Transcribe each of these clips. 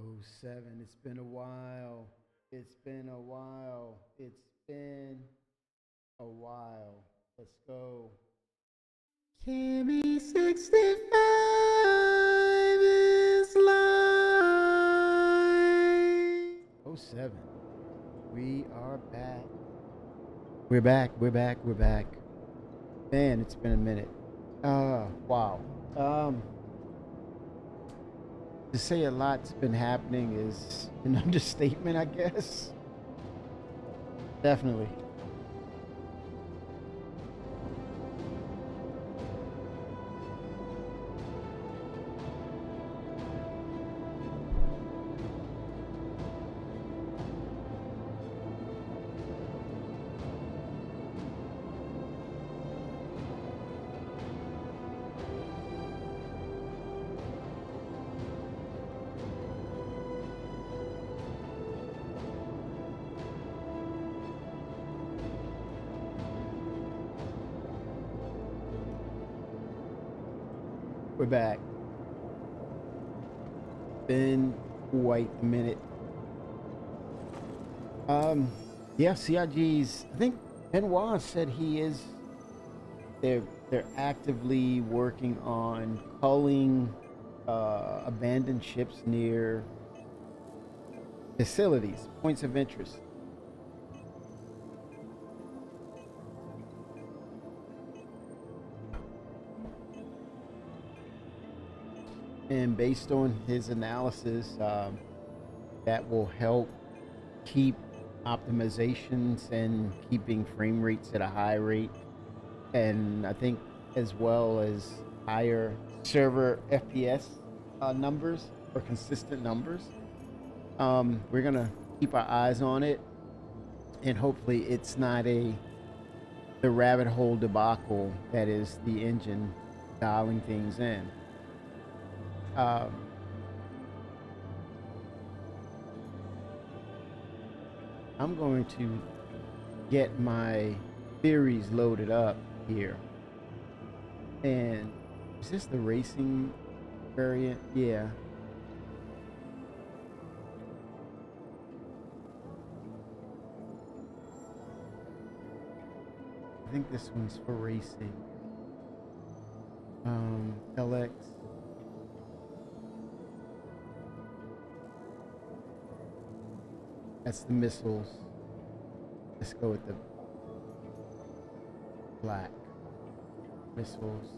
Oh, seven. It's been a while. It's been a while. It's been a while. Let's go. Kimmy 65 is live. Oh, seven. We are back. We're back. We're back. We're back. Man, it's been a minute. Wow. Um, to say a lot's been happening is an understatement, I guess. Definitely. We're back. Been quite a minute. Um, yeah, CIG's. I think Benoit said he is. They're actively working on culling abandoned ships near facilities, points of interest. And based on his analysis, that will help keep optimizations and keeping frame rates at a high rate. And I think as well as higher server FPS numbers or consistent numbers. We're gonna keep our eyes on it, and hopefully it's not the rabbit hole debacle that is the engine dialing things in. Um, I'm going to get my theories loaded up here. And is this the racing variant? Yeah. I think this one's for racing. LX. That's the missiles. Let's go with the black missiles.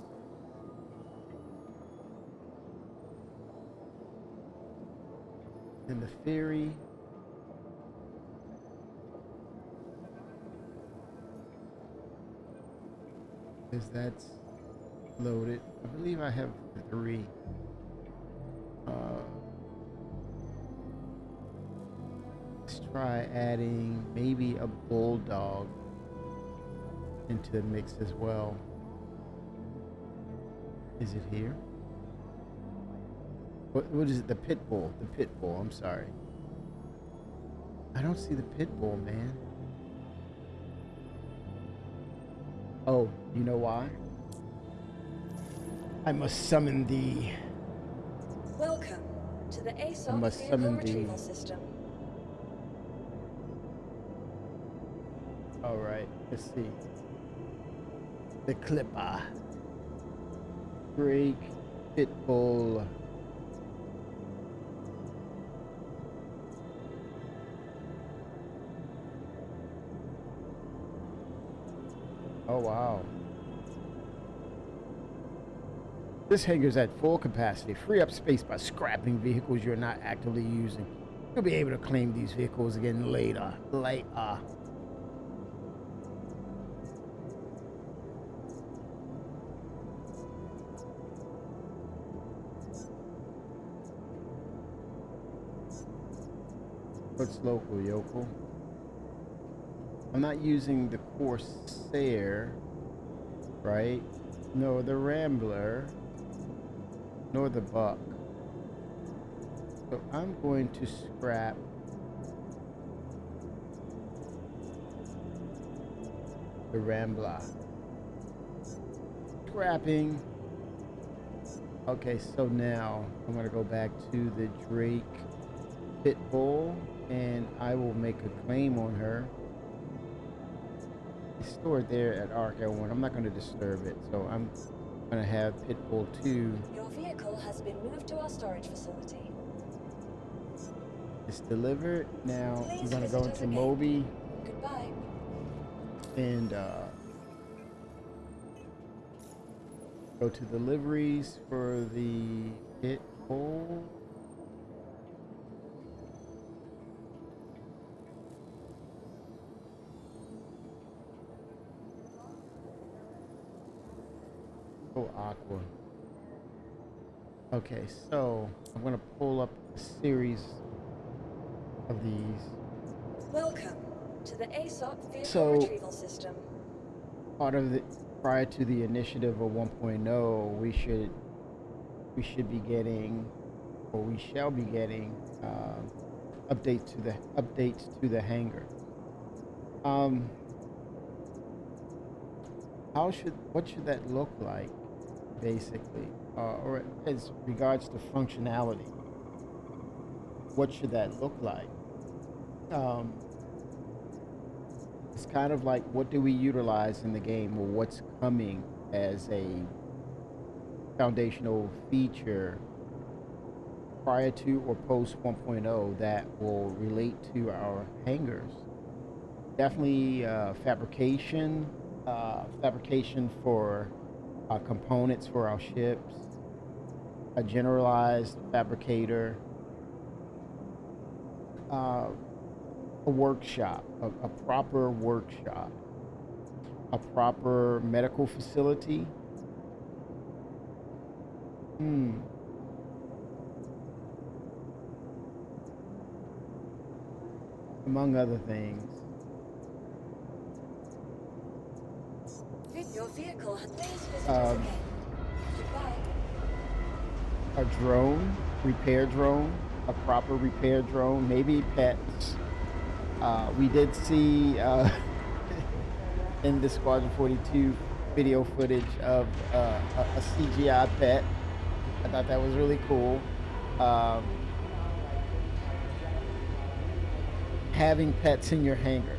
And the Fury. Because that's loaded. I believe I have 3. Let's try adding maybe a Bulldog into the mix as well. Is it here? What is it? The Pit Bull. The Pit Bull. I'm sorry. I don't see the Pit Bull, man. Oh, you know why? I must summon thee. Welcome to the I ASOP must vehicle summon thee. retrieval system. All right, let's see. The Clipper. Drake, Pitbull. Oh, wow. This hangar's at full capacity. Free up space by scrapping vehicles you're not actively using. You'll be able to claim these vehicles again later. What's local, yokel? I'm not using the Corsair, right? Nor the Rambler, nor the Buck. So I'm going to scrap the Rambler. Scrapping. Okay, so now I'm going to go back to the Drake Pitbull and I will make a claim on her. It's stored there at Arc L1. I'm not going to disturb it, so I'm going to have Pitbull 2. Your vehicle has been moved to our storage facility. It's delivered. Now I'm Please going to visit go us into again. Moby Goodbye. and go to deliveries for the Pitbull. Oh, Aqua. Okay, so I'm gonna pull up a series of these. Welcome to the ASOP vehicle So- retrieval system. Part of the prior to the initiative of 1.0, we should be getting, or we shall be getting, updates to the hangar. What should that look like, basically, or as regards to functionality? What should that look like? It's kind of like, what do we utilize in the game, or what's coming as a foundational feature prior to or post 1.0 that will relate to our hangars? Definitely fabrication for components for our ships, a generalized fabricator, a workshop, a proper workshop, a proper medical facility. Among other things. Your vehicle has please visit us again. Goodbye. A drone, repair drone, a proper repair drone, maybe pets. We did see in the Squadron 42 video footage of a CGI pet. I thought that was really cool. Um, having pets in your hangar.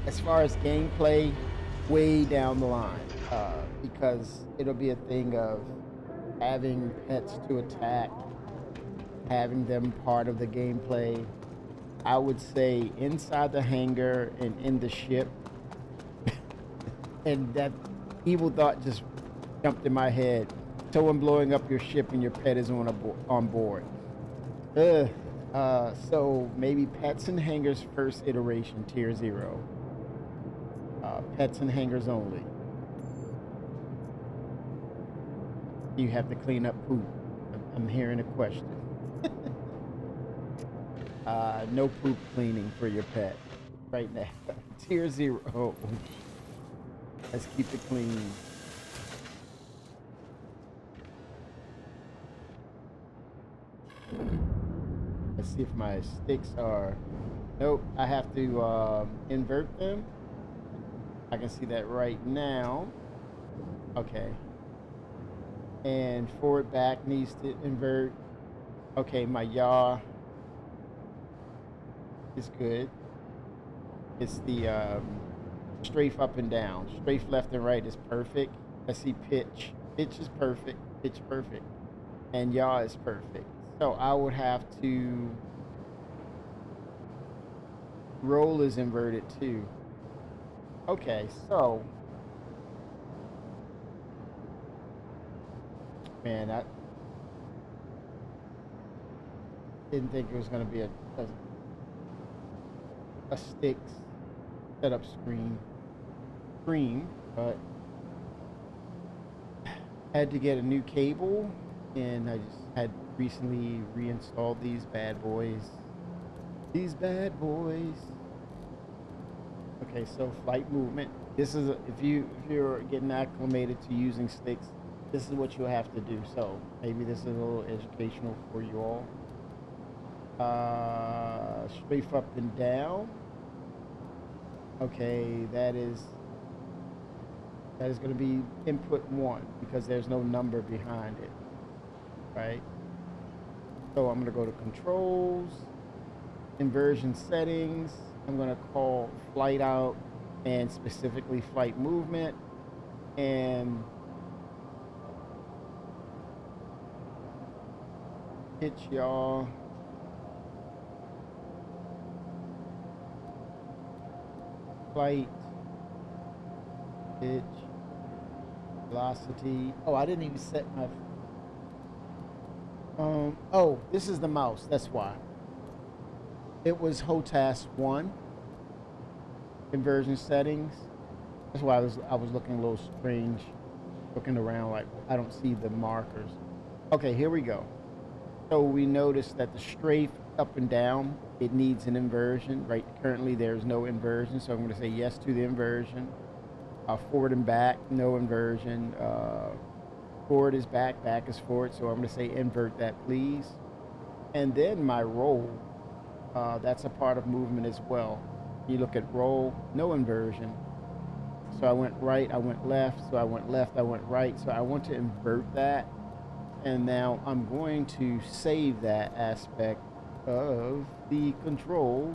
As far as gameplay, way down the line, because it'll be a thing of having pets to attack, having them part of the gameplay. I would say inside the hangar and in the ship. And that evil thought just jumped in my head. Someone blowing up your ship and your pet is on board. Ugh. So maybe pets and hangars first iteration, tier 0. Pets and hangars only. You have to clean up poop. I'm hearing a question. No poop cleaning for your pet right now. Tier 0. Let's keep it clean. Let's see if my sticks are... Nope, I have to invert them. I can see that right now. Okay. And forward back needs to invert. Okay, my yaw is good. It's the strafe up and down. Strafe left and right is perfect. Let's see pitch. Pitch is perfect. Pitch perfect. And yaw is perfect. So I would have to... Roll is inverted too. Okay, so... Man, I didn't think it was going to be a sticks setup screen, but had to get a new cable, and I just had recently reinstalled these bad boys. Okay, so flight movement. This is if you're getting acclimated to using sticks, this is what you'll have to do. So maybe this is a little educational for you all. Strafe up and down. Okay, that is going to be input 1 because there's no number behind it, right? So I'm going to go to controls, inversion settings. I'm going to call flight out and specifically flight movement, and pitch yaw. Flight, pitch, velocity. Oh, I didn't even set my... Oh, this is the mouse, that's why. It was HOTAS 1, inversion settings. That's why I was looking a little strange, looking around like I don't see the markers. Okay, here we go. So we noticed that the strafe up and down, it needs an inversion. Right, currently there's no inversion, so I'm going to say yes to the inversion. Forward and back, no inversion. Forward is back, back is forward, so I'm going to say invert that, please. And then my roll, that's a part of movement as well. You look at roll, no inversion. So I went right, I went left, so I went left, I went right. So I want to invert that. And now I'm going to save that aspect of the controls.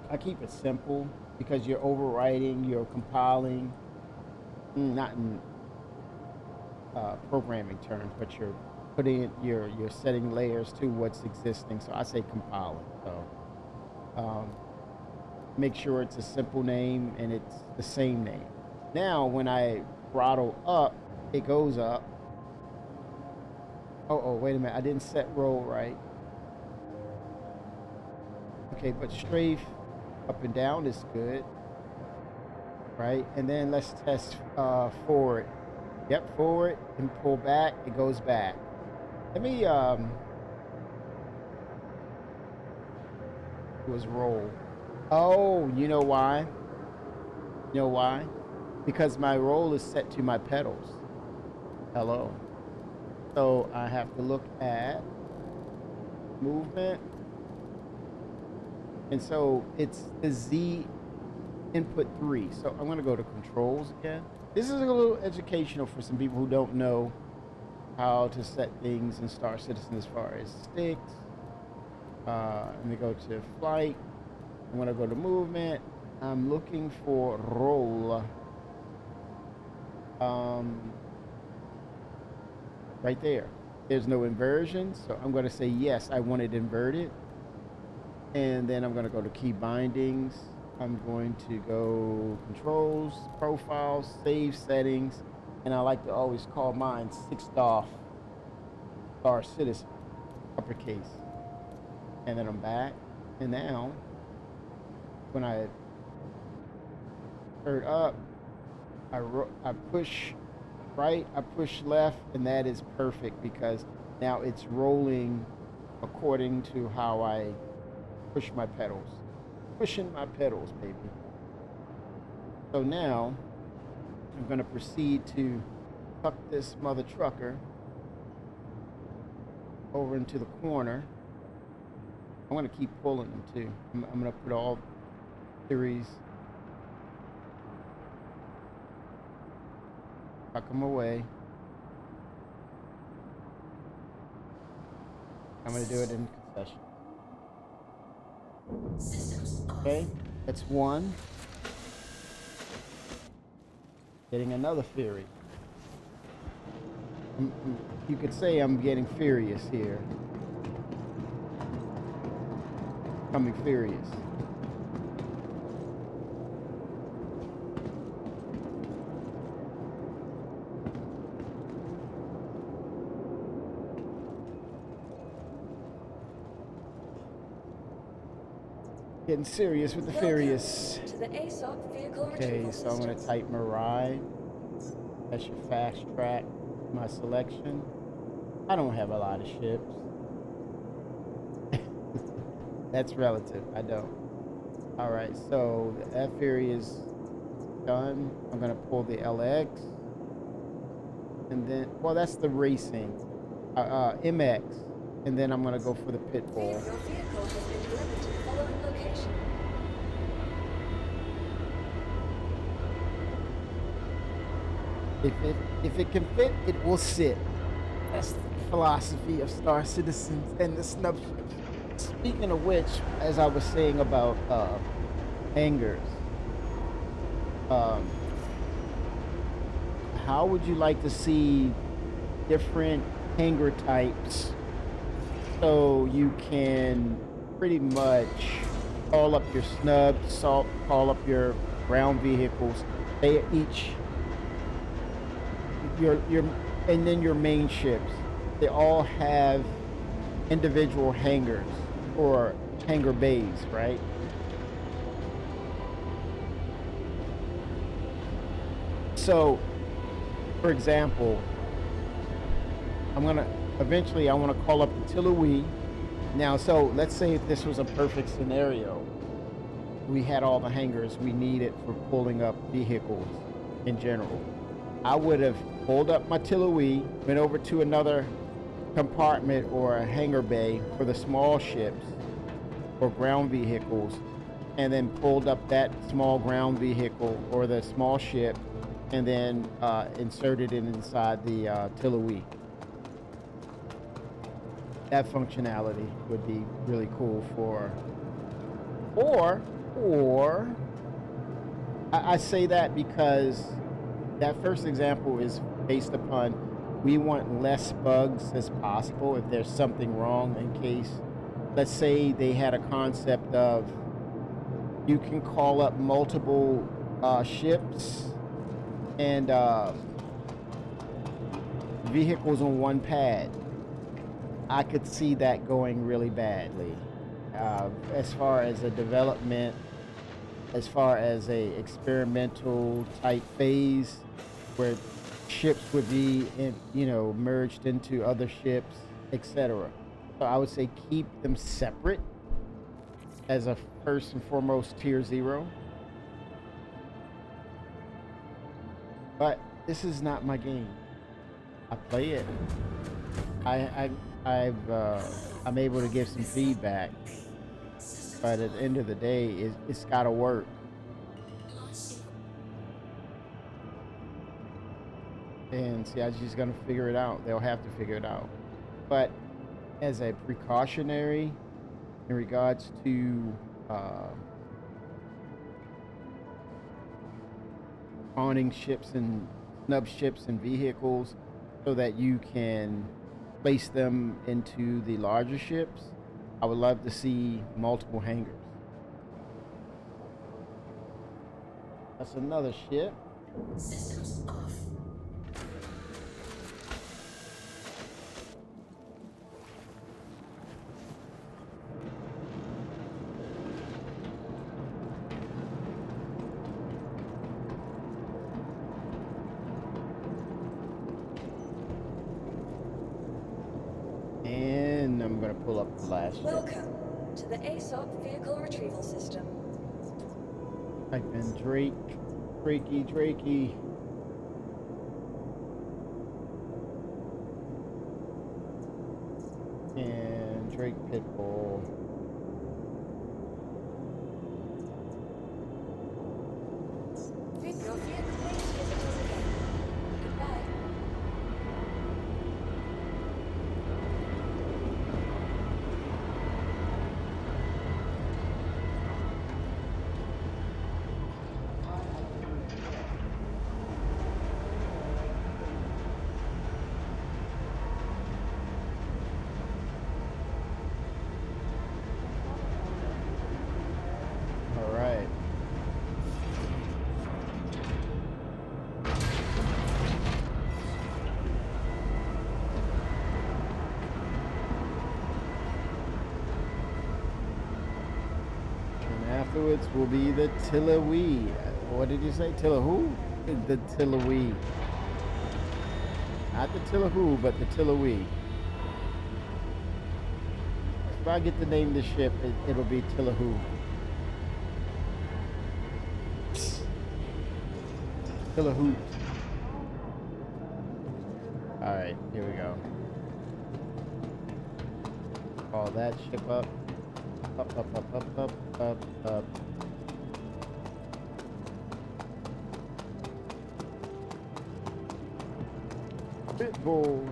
I keep it simple because you're overwriting, you're compiling, not in programming terms, but you're putting it, you're setting layers to what's existing. So I say compiling. So make sure it's a simple name and it's the same name. Now when I throttle up, it goes up. Oh, wait a minute. I didn't set roll right. Okay, but strafe up and down is good. Right? And then let's test forward. Yep, forward and pull back. It goes back. Let me, it was roll. Oh, you know why? You know why? Because my roll is set to my pedals. Hello. So I have to look at movement, And so it's the Z input 3. So I'm going to go to controls again. This is a little educational for some people who don't know how to set things in Star Citizen as far as sticks. Let me go to flight. I'm going to go to movement. I'm looking for roll. Right there. There's no inversion, so I'm going to say yes, I want it inverted. And then I'm going to go to key bindings. I'm going to go controls, profiles, save settings, and I like to always call mine 6-star Star Citizen, uppercase. And then I'm back, and now when I turn up, I push right, I push left, and that is perfect because now it's rolling according to how I push my pedals. Pushing my pedals, baby. So now I'm going to proceed to tuck this mother trucker over into the corner. I'm going to keep pulling them too. I'm going to put all series, tuck them away. I'm going to do it in concession. Okay, that's one. Getting another Fury. You could say I'm getting furious here. Becoming furious. Getting serious with the furious. To the ASOP vehicle Okay, retrieval so I'm going to systems. type Mirai. That should fast track my selection. I don't have a lot of ships. That's relative. I don't. All right, so the F Fury is done. I'm going to pull the LX. And then, well, that's the racing. MX. And then I'm going to go for the pit bull. Your vehicle has been delivered to the following location. If it can fit, it will sit. That's the philosophy of Star Citizens and the snub ships. Speaking of which, as I was saying about hangars, how would you like to see different hangar types so you can pretty much call up your snubs, call up your ground vehicles? They each your and then your main ships, they all have individual hangars or hangar bays, right? So for example, I want to call up the Tillowee. Now, so let's say if this was a perfect scenario, we had all the hangars we needed for pulling up vehicles in general. I would have pulled up my Tillowee, went over to another compartment or a hangar bay for the small ships or ground vehicles, and then pulled up that small ground vehicle or the small ship, and then inserted it inside the Tillowee. That functionality would be really cool for, or I say that because that first example is based upon we want less bugs as possible if there's something wrong, in case, let's say they had a concept of you can call up multiple ships and vehicles on one pad. I could see that going really badly. As far as a development, as far as a experimental type phase where ships would be merged into other ships, etc. So I would say keep them separate as a first and foremost tier 0. But this is not my game. I play it. I'm able to give some feedback. but at the end of the day, it's got to work. And CIG's going to figure it out. They'll have to figure it out. But as a precautionary in regards to spawning ships and snub ships and vehicles so that you can place them into the larger ships, I would love to see multiple hangars. That's another ship. Systems off. And I'm gonna pull up the last ship. Welcome to the ASOP vehicle retrieval system. Type in Drakey. And Drake Pitbull. Treat your vehicle please visitors again. Goodbye. All right. And afterwards will be the Tillawee. What did you say? Tilla who? The Tillawee. Not the Tillahoo, but the Tillawee. If I get to name the ship, it'll be Tillahoo. Tillahoot. Alright, here we go. Call that ship up. Up. Pitbull.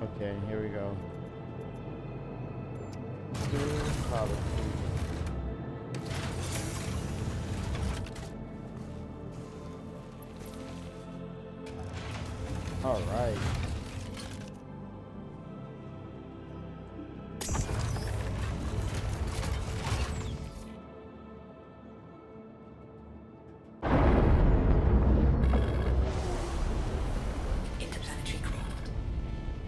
Okay, here we go. All right. Interplanetary craft.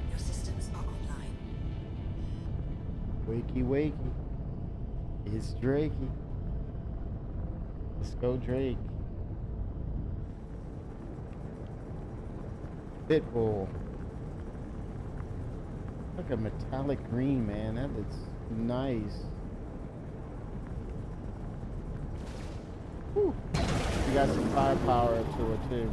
Your systems are online. Wakey. It's Drakey. Let's go, Drake. Pitbull. Look at metallic green, man. That looks nice. Whew. You got some firepower to it too.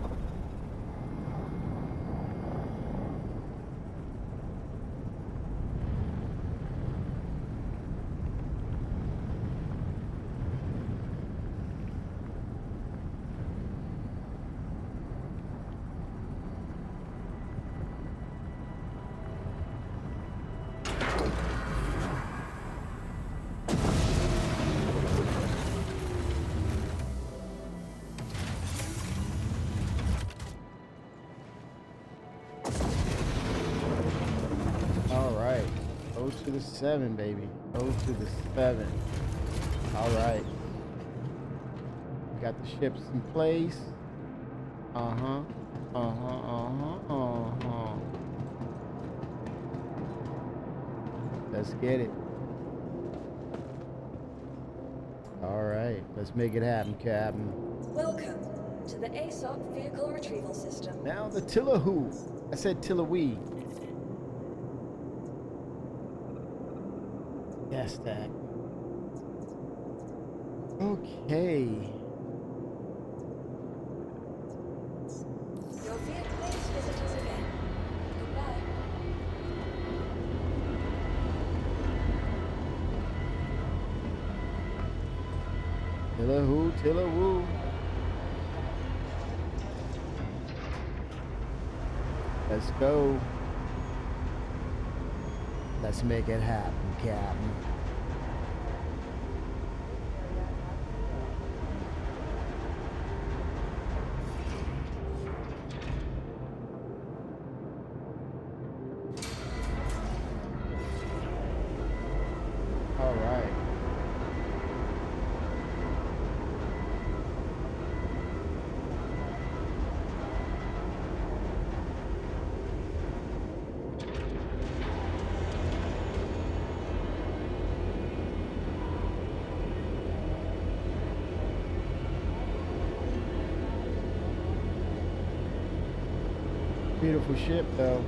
All right. O to the 7, baby. O to the 7. All right. Got the ships in place. Let's get it. All right. Let's make it happen, Captain. Welcome to the ASOP vehicle retrieval system. Now the Tillahoo. I said Tillawee. Yes, that. Okay. Your vehicle please visitors again. Goodbye. Tilla who, tilla woo. Let's go. Let's make it happen, Captain. All right. Beautiful ship, though.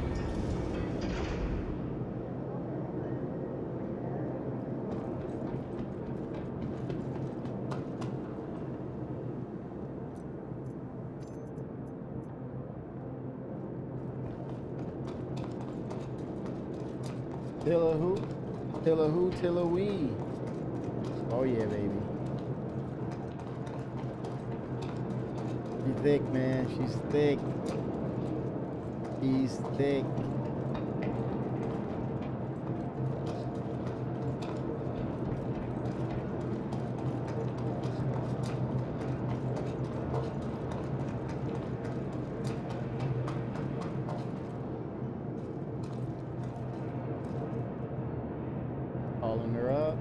Tilla who? Tilla who? Tilla wee. Oh yeah, baby. She's thick, man. She's thick. She's thick. Calling her up.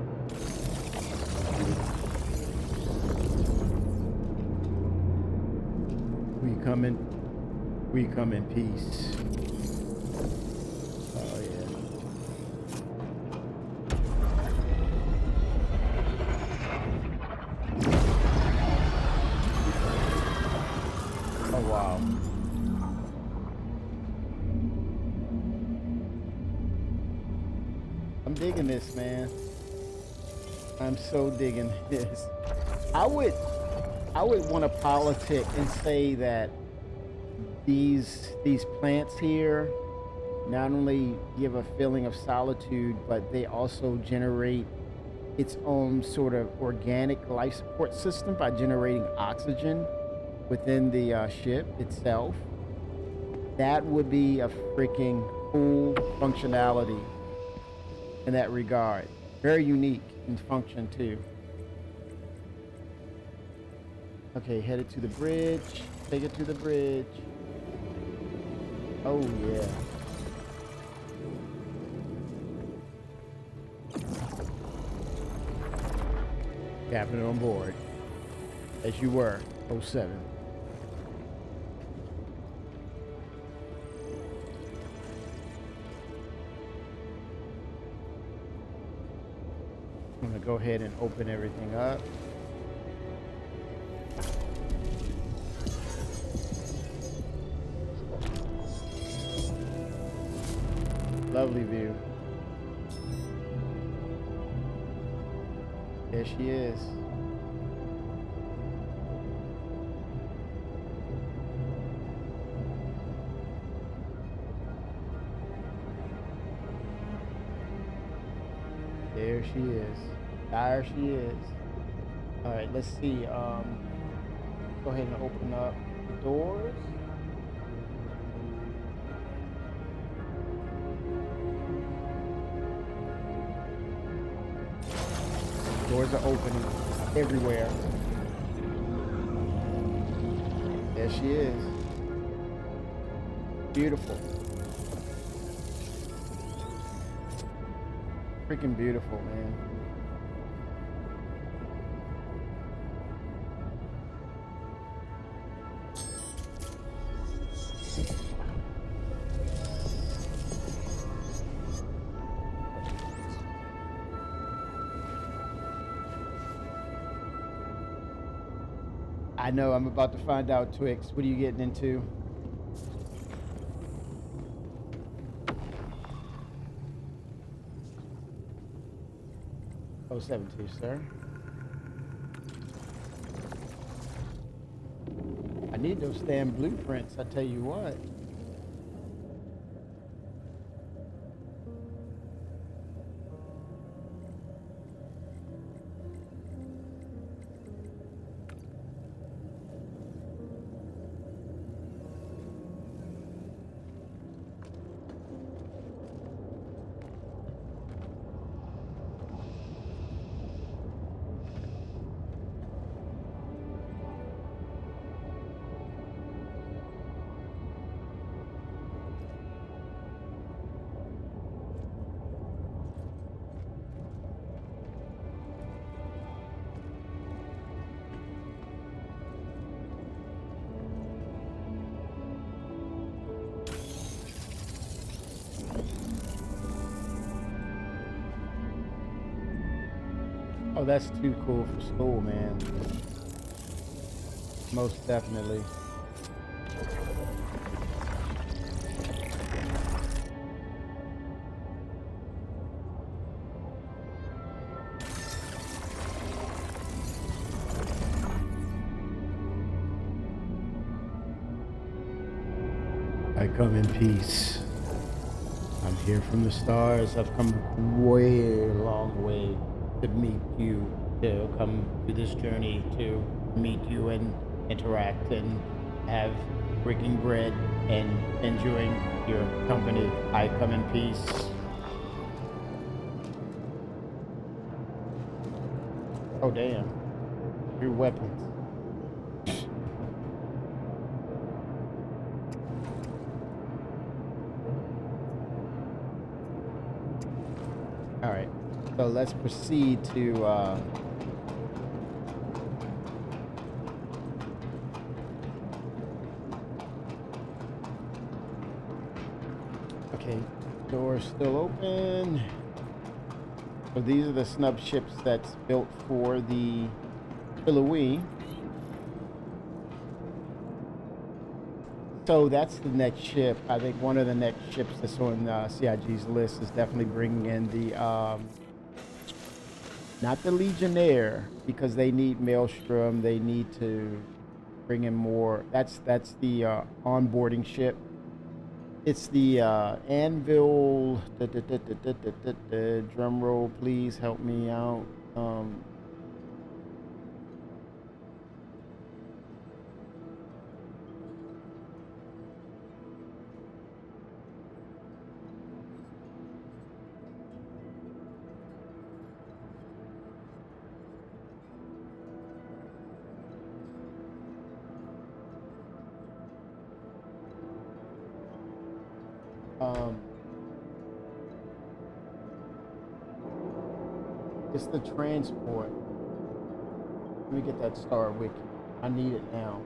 We come in peace. Oh yeah. Oh wow. I'm digging this, man. I'm so digging this. I would want to politic and say that these plants here not only give a feeling of solitude, but they also generate its own sort of organic life support system by generating oxygen within the ship itself. That would be a freaking cool functionality in that regard. Very unique in function too. Okay, headed to the bridge. Take it to the bridge. Oh yeah. Captain on board. As you were, 07. I'm gonna go ahead and open everything up. Lovely view. There she is. There she is. There she is. All right, let's see. Go ahead and open up the doors. Doors are opening everywhere. There she is. Beautiful. Freaking beautiful, man. I know, I'm about to find out, Twix. What are you getting into? Oh, 72, sir. I need those damn blueprints, I tell you what. Oh, that's too cool for school, man. Most definitely. I come in peace. I'm here from the stars. I've come way a long way to meet you, to come to this journey to meet you and interact and have breaking bread and enjoying your company. I come in peace. Oh, damn. Your weapons. All right. So let's proceed to okay, door's still open. So these are the snub ships that's built for the Pillowy. So that's the next ship. I think one of the next ships that's on CIG's list is definitely bringing in the not the Legionnaire, because they need Maelstrom. They need to bring in more. That's the onboarding ship. It's the Anvil. Drum roll, please help me out. It's the transport. Let me get that Star Wiki. I need it now.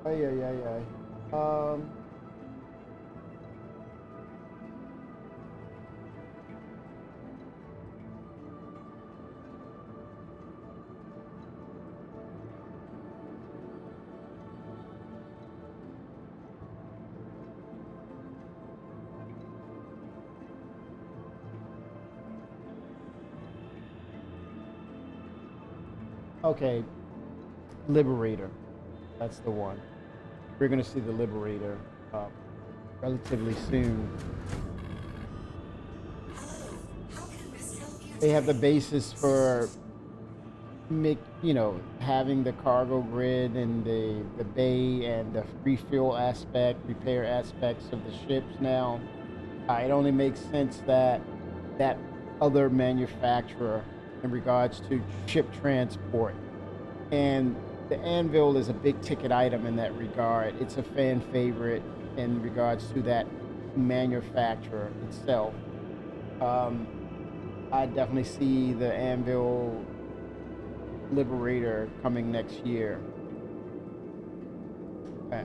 Ay, ay, ay, ay. Okay, Liberator. That's the one. We're gonna see the Liberator relatively soon. They have the basis for having the cargo grid and the bay and the refuel aspect, repair aspects of the ships now. It only makes sense that that other manufacturer in regards to ship transport. And the Anvil is a big ticket item in that regard. It's a fan favorite in regards to that manufacturer itself. I definitely see the Anvil Liberator coming next year.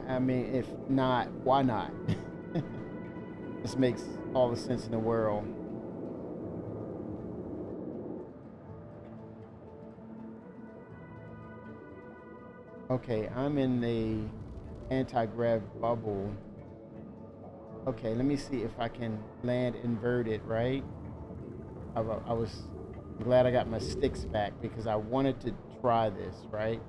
I mean, if not, why not? This makes all the sense in the world. Okay, I'm in the anti-grav bubble. Okay, let me see if I can land inverted, right? I was glad I got my sticks back because I wanted to try this, right?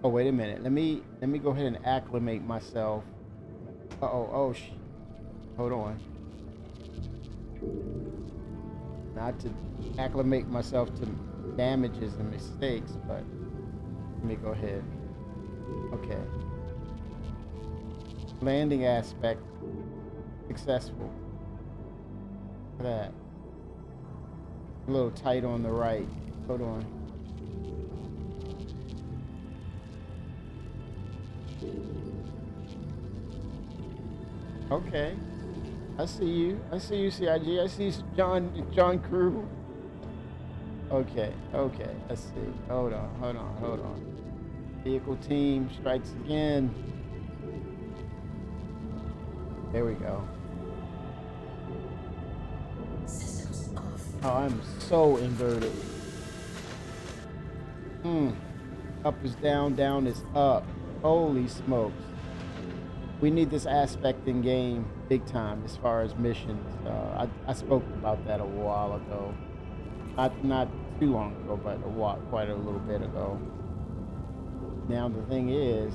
Oh, wait a minute. Let me go ahead and acclimate myself. Hold on. Not to acclimate myself to damages and mistakes, but let me go ahead. Okay. Landing aspect successful. Look at that. A little tight on the right. Hold on. Okay. I see you. I see you, CIG. I see John Crew. Okay. Let's see. Hold on. Vehicle team strikes again. There we go. Systems off. Oh, I'm so inverted. Up is down, down is up. Holy smokes. We need this aspect in game big time as far as missions. I spoke about that a while ago. Not too long ago, but quite a little bit ago. Now the thing is,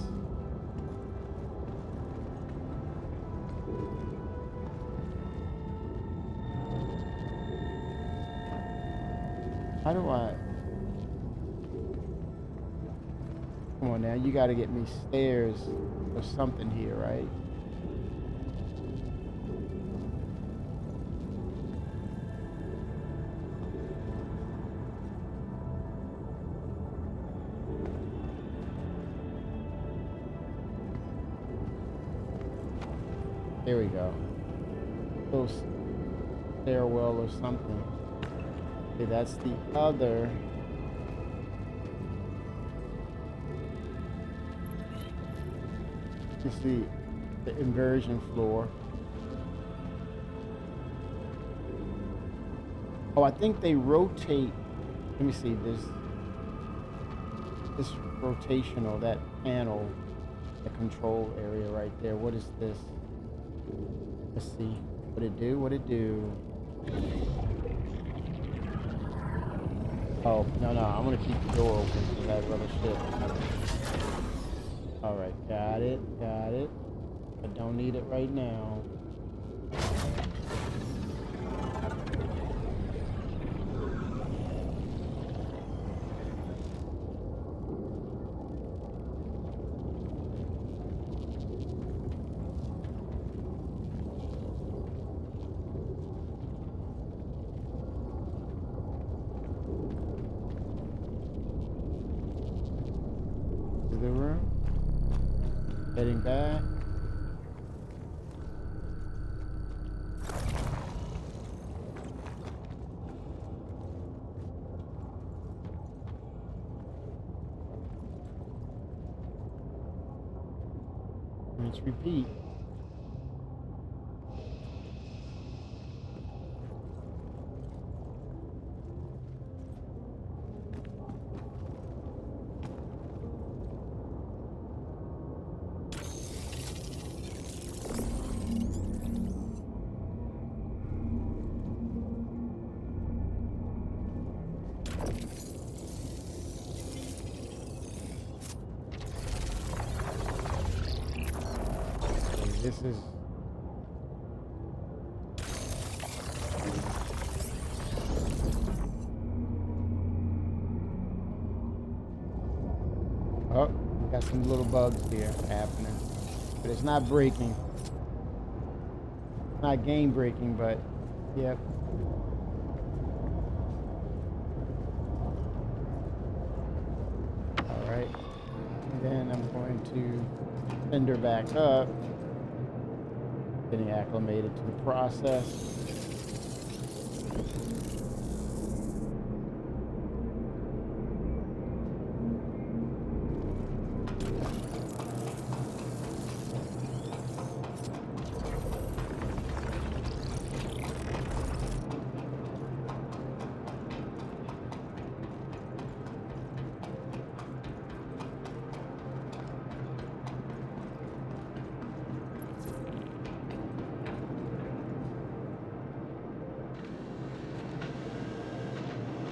how do I? Come on now, you got to get me stairs or something here, right? There we go. Little stairwell or something. Okay, that's the other. You see the inversion floor. Oh, I think they rotate. Let me see this rotational, that panel, the control area right there. What is this? Let's see. What it do? Oh, no, I'm gonna keep the door open for that rubber ship. Alright, got it. I don't need it right now. To the room. Heading back. Let's repeat. This is we got some little bugs here happening, but it's not breaking. It's not game breaking, but yep. All right, and then I'm going to send her back up. Getting acclimated to the process.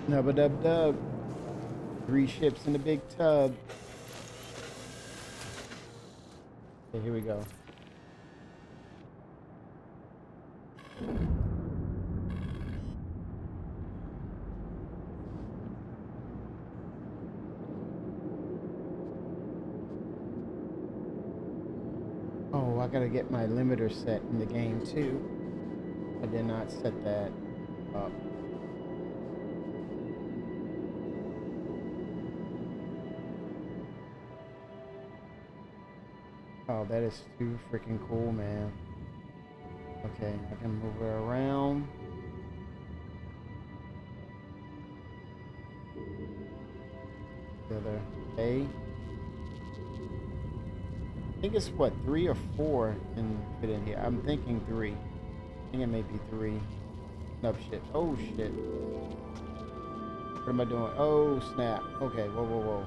Nubba dub dub. 3 ships in the big tub. Okay, here we go. Oh, I gotta get my limiter set in the game too. I did not set that up. Oh, that is too freaking cool, man. Okay, I can move it around. The other A. I think it's what, 3 or 4 can fit in here. I'm thinking 3. I think it may be 3. No shit. Oh shit. What am I doing? Oh snap. Okay, whoa, whoa, whoa.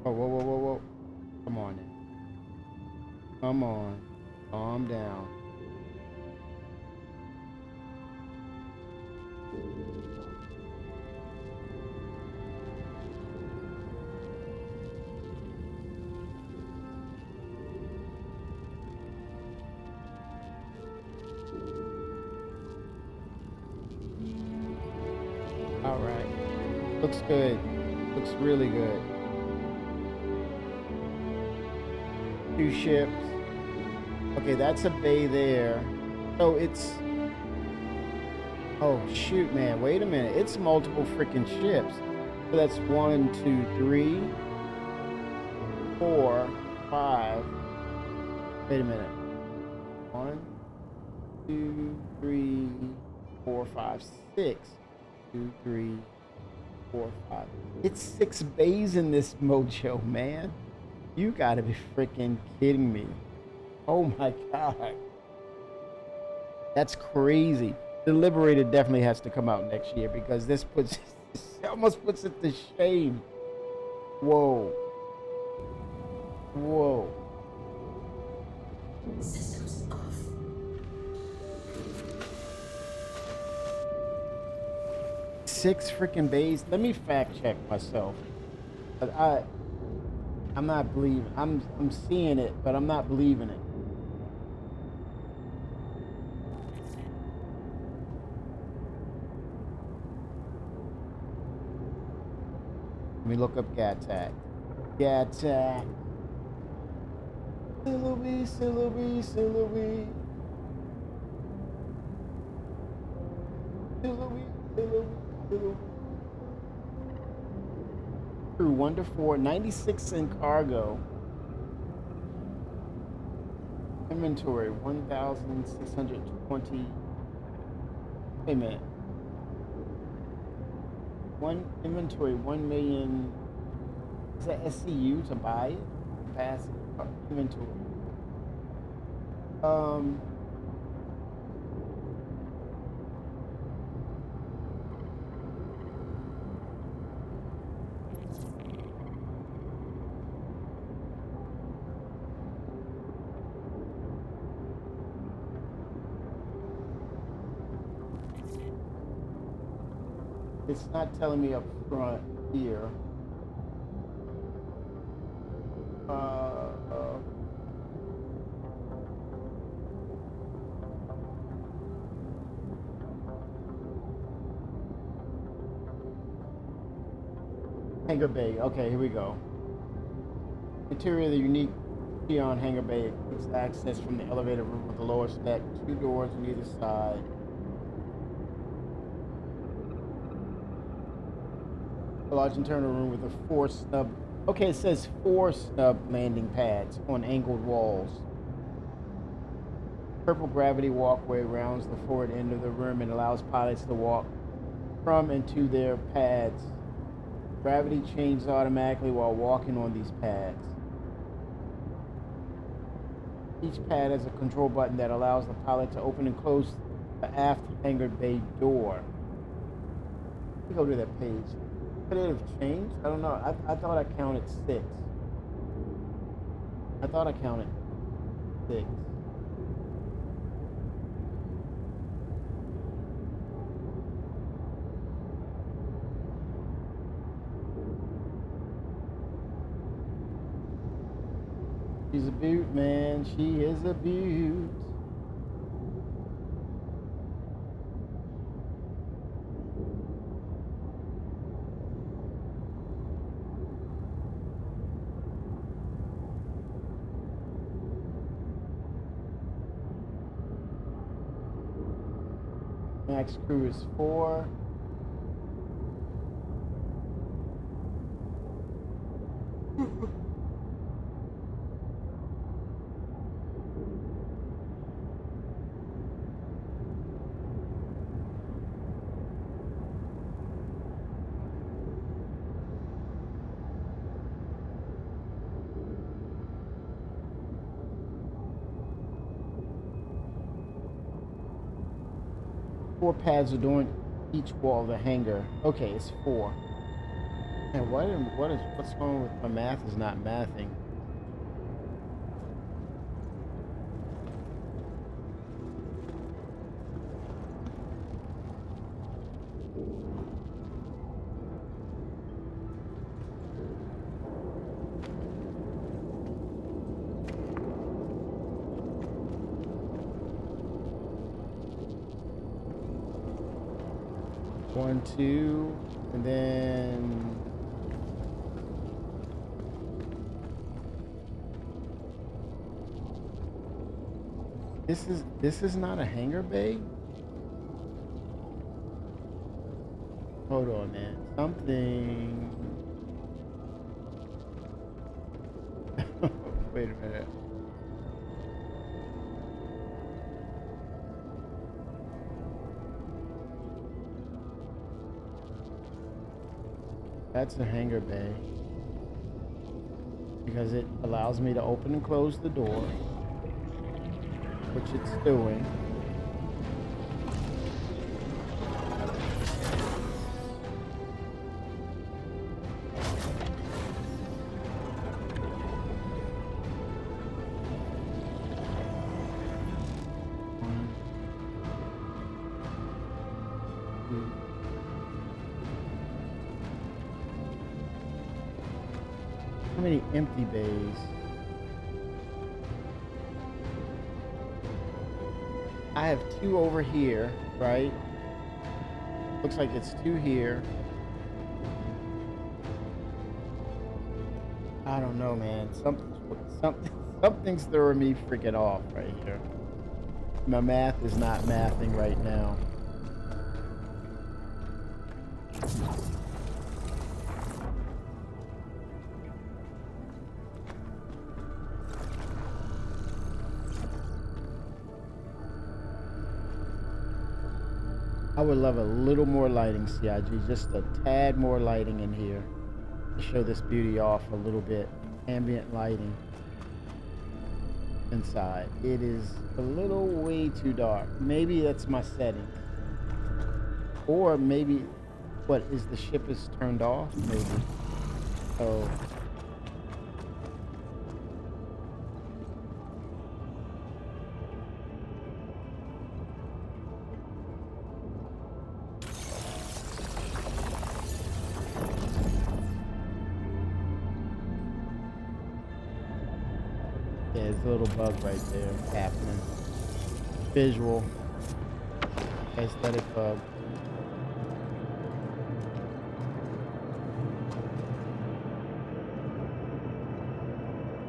Oh, whoa, whoa, whoa, whoa. Come on in. Come on. Calm down. All right. Looks good. Looks really good. 2 ships. Okay, that's a bay there. So it's... Oh, shoot, man. Wait a minute. It's multiple freaking ships. So that's 1, 2, 3, 4, 5. Wait a minute. 1, 2, 3, 4, 5, 6. 2, 3, 4, 5. It's 6 bays in this mojo, man. You gotta be freaking kidding me. Oh my god. That's crazy. The Liberator definitely has to come out next year because this puts almost puts it to shame. Whoa. Whoa. Systems off. 6 freaking bays. Let me fact check myself. But I'm not believing. I'm seeing it, but I'm not believing it. Let me look up GATAC. GATAC. Silouie, Silouie, Silouie. Silouie, Silouie, Silouie. Through 1 to 4, 96 in cargo. Inventory 1,620. Wait a minute. One inventory 1 million. Is that SCU to buy it? Capacity inventory. It's not telling me up front here. Hangar Bay. Okay, here we go. Interior of the unique Neon Hangar Bay includes access from the elevator room with the lower deck, 2 doors on either side. A large internal room with a 4 snub. Okay, it says 4 snub landing pads on angled walls. Purple gravity walkway rounds the forward end of the room and allows pilots to walk from and to their pads. Gravity changes automatically while walking on these pads. Each pad has a control button that allows the pilot to open and close the aft hangar bay door. Let me go to that page. Could it have changed? I don't know. I thought I counted 6. I thought I counted 6. She's a beaut, man. She is a beaut. Max crew is 4. Four pads adorn each wall of the hangar. Okay, it's 4. And what's going on with my math is not mathing. One, two, and then this is not a hangar bay. Hold on, man. Something. Wait a minute. That's a hangar bay because it allows me to open and close the door, which it's doing. One, two. How many empty bays? I have 2 over here, right? Looks like it's 2 here. I don't know, man. Something's throwing me freaking off right here. My math is not mathing right now. I would love a little more lighting, CIG. Just a tad more lighting in here to show this beauty off a little bit. Ambient lighting inside. It is a little way too dark. Maybe that's my setting. Or maybe, what, is the ship is turned off? Maybe. Oh. Yeah, there's a little bug right there happening. Visual. Aesthetic bug.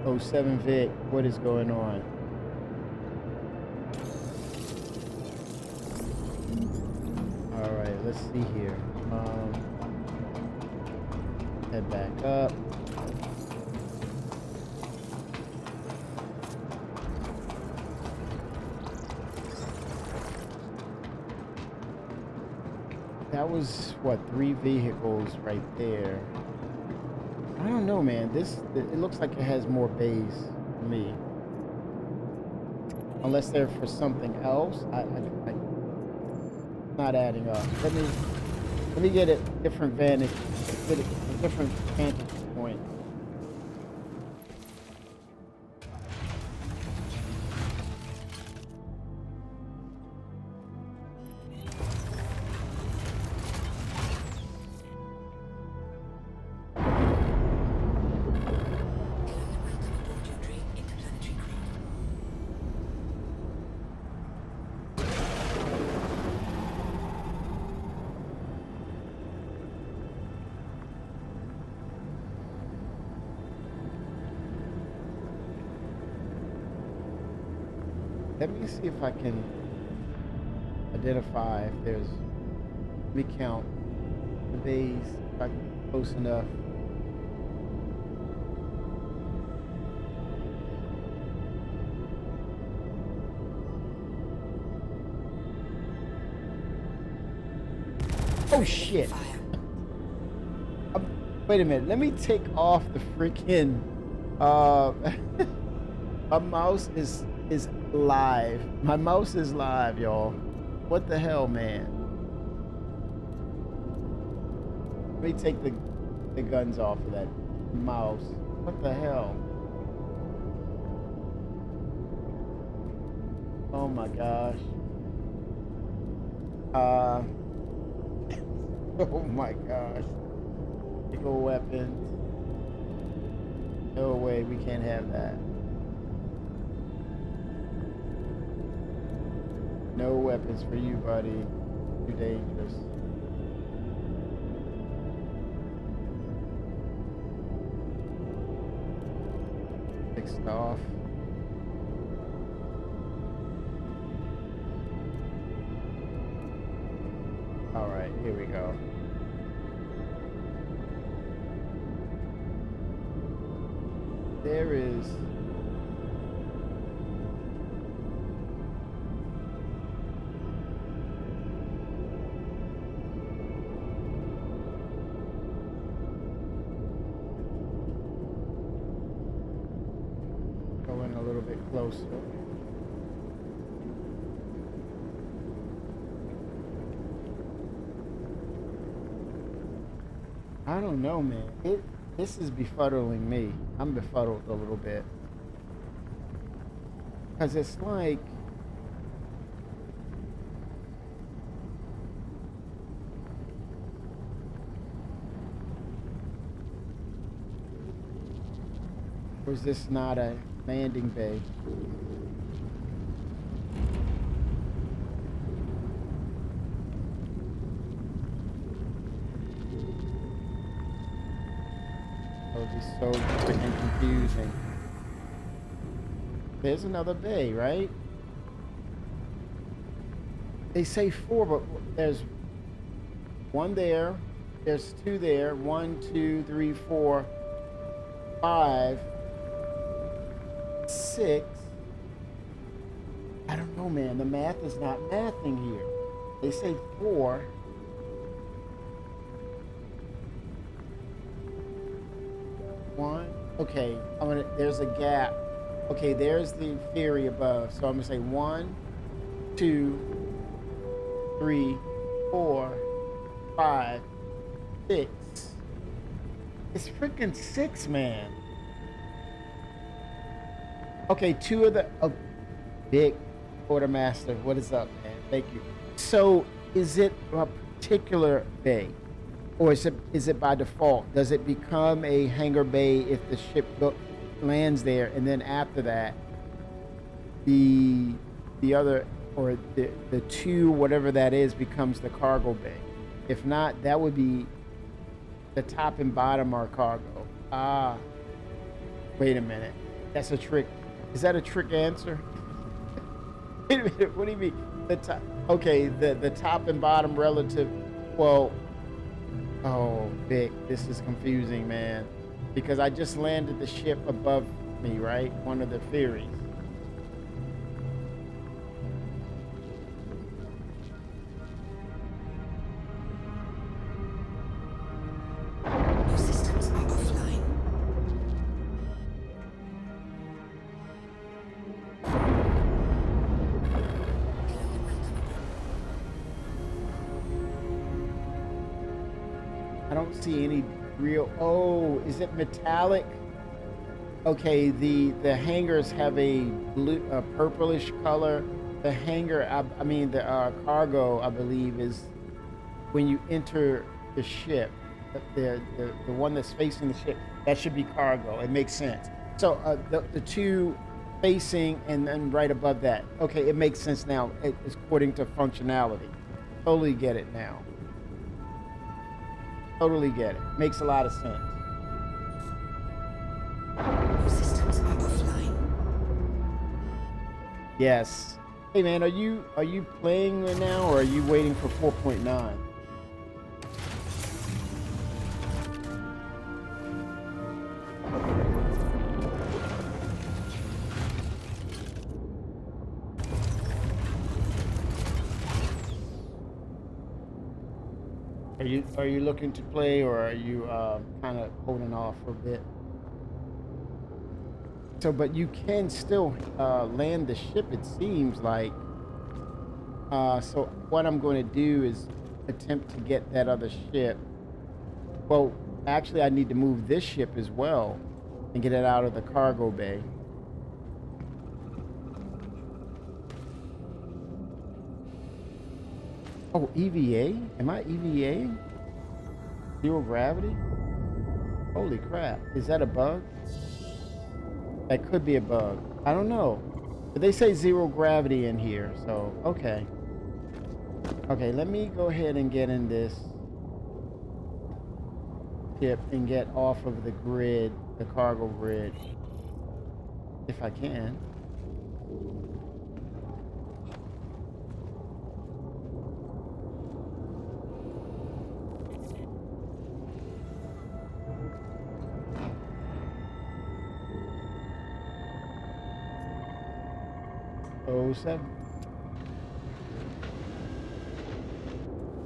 Oh, 7 Vic, what is going on? Alright, let's see here. Head back up. That was, what, 3 vehicles right there. I don't know, man. It looks like it has more bays to me. Unless they're for something else. I not adding up. Let me get a different vantage bit of a different vantage point. Let me see if I can identify if there's. Let me count the bays if I can get close enough. Oh shit! Wait a minute. Let me take off the freaking. My mouse is live. My mouse is live, y'all. What the hell, man? Let me take the guns off of that mouse. What the hell? Oh my gosh. Oh my gosh. Big old weapons. No way, we can't have that. No weapons for you, buddy. Too dangerous. Fixed off. All right, here we go. There is. Going a little bit closer. I don't know, man. This is befuddling me. I'm befuddled a little bit. Because it's like... Or is this not a landing bay? That would be so freaking confusing. There's another bay, right? They say 4, but there's 1 there. There's 2 there. 1, 2, 3, 4, 5, 6. I don't know, man. The math is not mathing here. They say 4. One. Okay, there's a gap. Okay, there's the ferry above. So I'm gonna say 1, 2, 3, 4, 5, 6. It's freaking 6, man. Okay, 2 of the big quartermaster. What is up, man? Thank you. So, is it a particular bay? Or is it by default? Does it become a hangar bay if the ship lands there, and then after that, the other, or the 2, whatever that is, becomes the cargo bay? If not, that would be the top and bottom are cargo. Ah, wait a minute. That's a trick. Is that a trick answer? Wait a minute. What do you mean? The top? Okay, the top and bottom relative. Well. Oh, Vic, this is confusing, man. Because I just landed the ship above me, right? One of the ferries. Your systems are offline. I don't see any real. Oh, is it metallic? Okay, the hangers have a purplish color. The hanger, I mean the cargo, I believe, is when you enter the ship. The one that's facing the ship, that should be cargo. It makes sense. So the two facing and then right above that. Okay, it makes sense now. It's according to functionality. Totally get it now. Totally get it. Makes a lot of sense. Your systems are offline. Yes. Hey man, are you playing right now or are you waiting for 4.9? Are you looking to play or are you kind of holding off for a bit? So, but you can still land the ship, it seems like. So what I'm going to do is attempt to get that other ship. Well, actually, I need to move this ship as well and get it out of the cargo bay. Oh, EVA? Am I EVA? Zero gravity? Holy crap. Is that a bug? That could be a bug. I don't know. But they say zero gravity in here, so okay. Okay, let me go ahead and get in this ship and get off of the grid, the cargo grid, if I can. Oh, 07.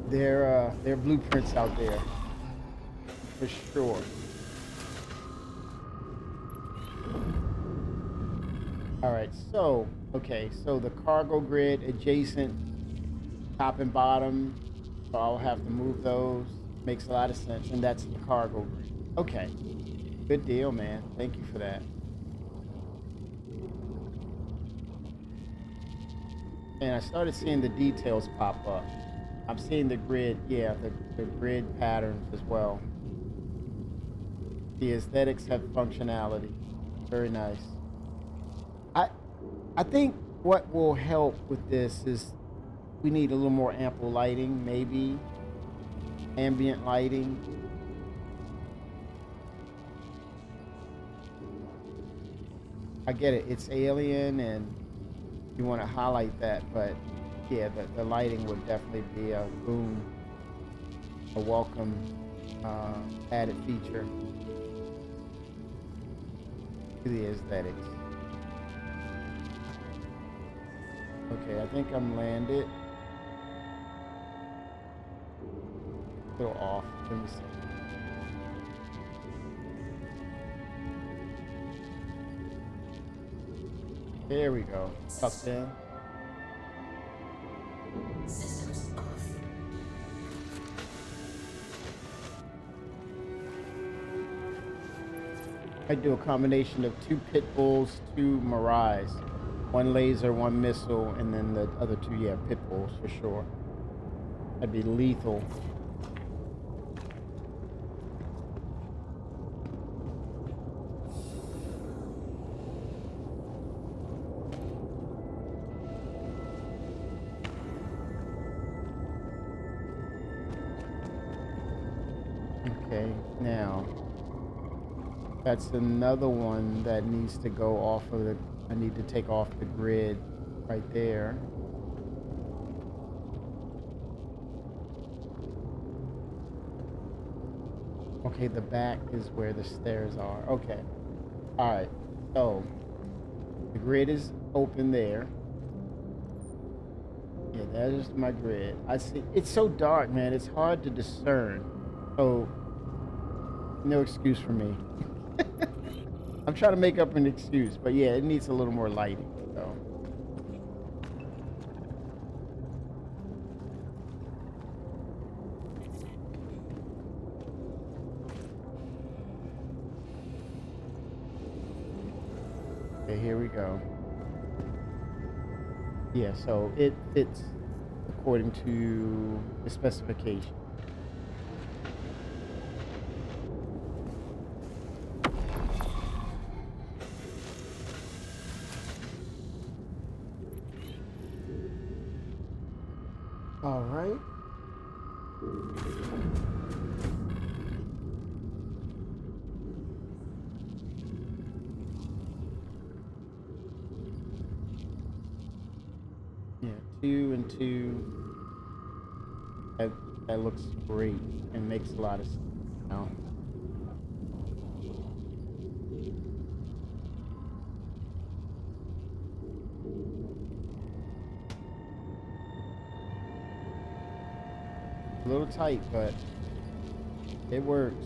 There are blueprints out there, for sure. All right, so, okay, so the cargo grid adjacent, top and bottom, so I'll have to move those. Makes a lot of sense, and that's the cargo grid. Okay, good deal, man. Thank you for that. And I started seeing the details pop up. I'm seeing the grid, yeah, the grid patterns as well. The aesthetics have functionality. Very nice. I think what will help with this is we need a little more ample lighting, maybe ambient lighting. I get it, it's alien and you want to highlight that, but yeah, the lighting would definitely be a boon, a welcome added feature to the aesthetics. Okay, I think I'm landed. A little off. Let me see. There we go. Tucked in. Systems off. I do a combination of 2 pit bulls, 2 Mirais, 1 laser, 1 missile, and then the other 2, yeah, pit bulls for sure. That'd be lethal. Okay, now that's another one that needs to go off of the, I need to take off the grid right there. Okay, the back is where the stairs are. Okay. All right. So the grid is open there. Yeah, that is my grid. I see. It's so dark, man. It's hard to discern. So no excuse for me. I'm trying to make up an excuse, but yeah, it needs a little more lighting. So. here we go. Yeah, so it fits according to the specification. All right. Yeah, 2 and 2. That looks great and makes a lot of sense now. A little tight, but it works.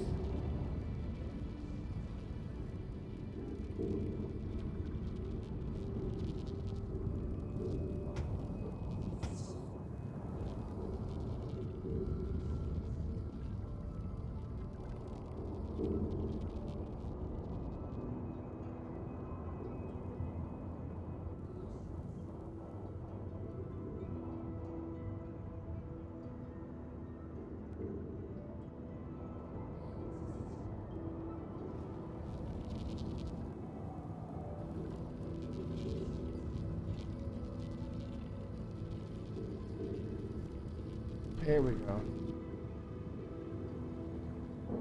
There we go.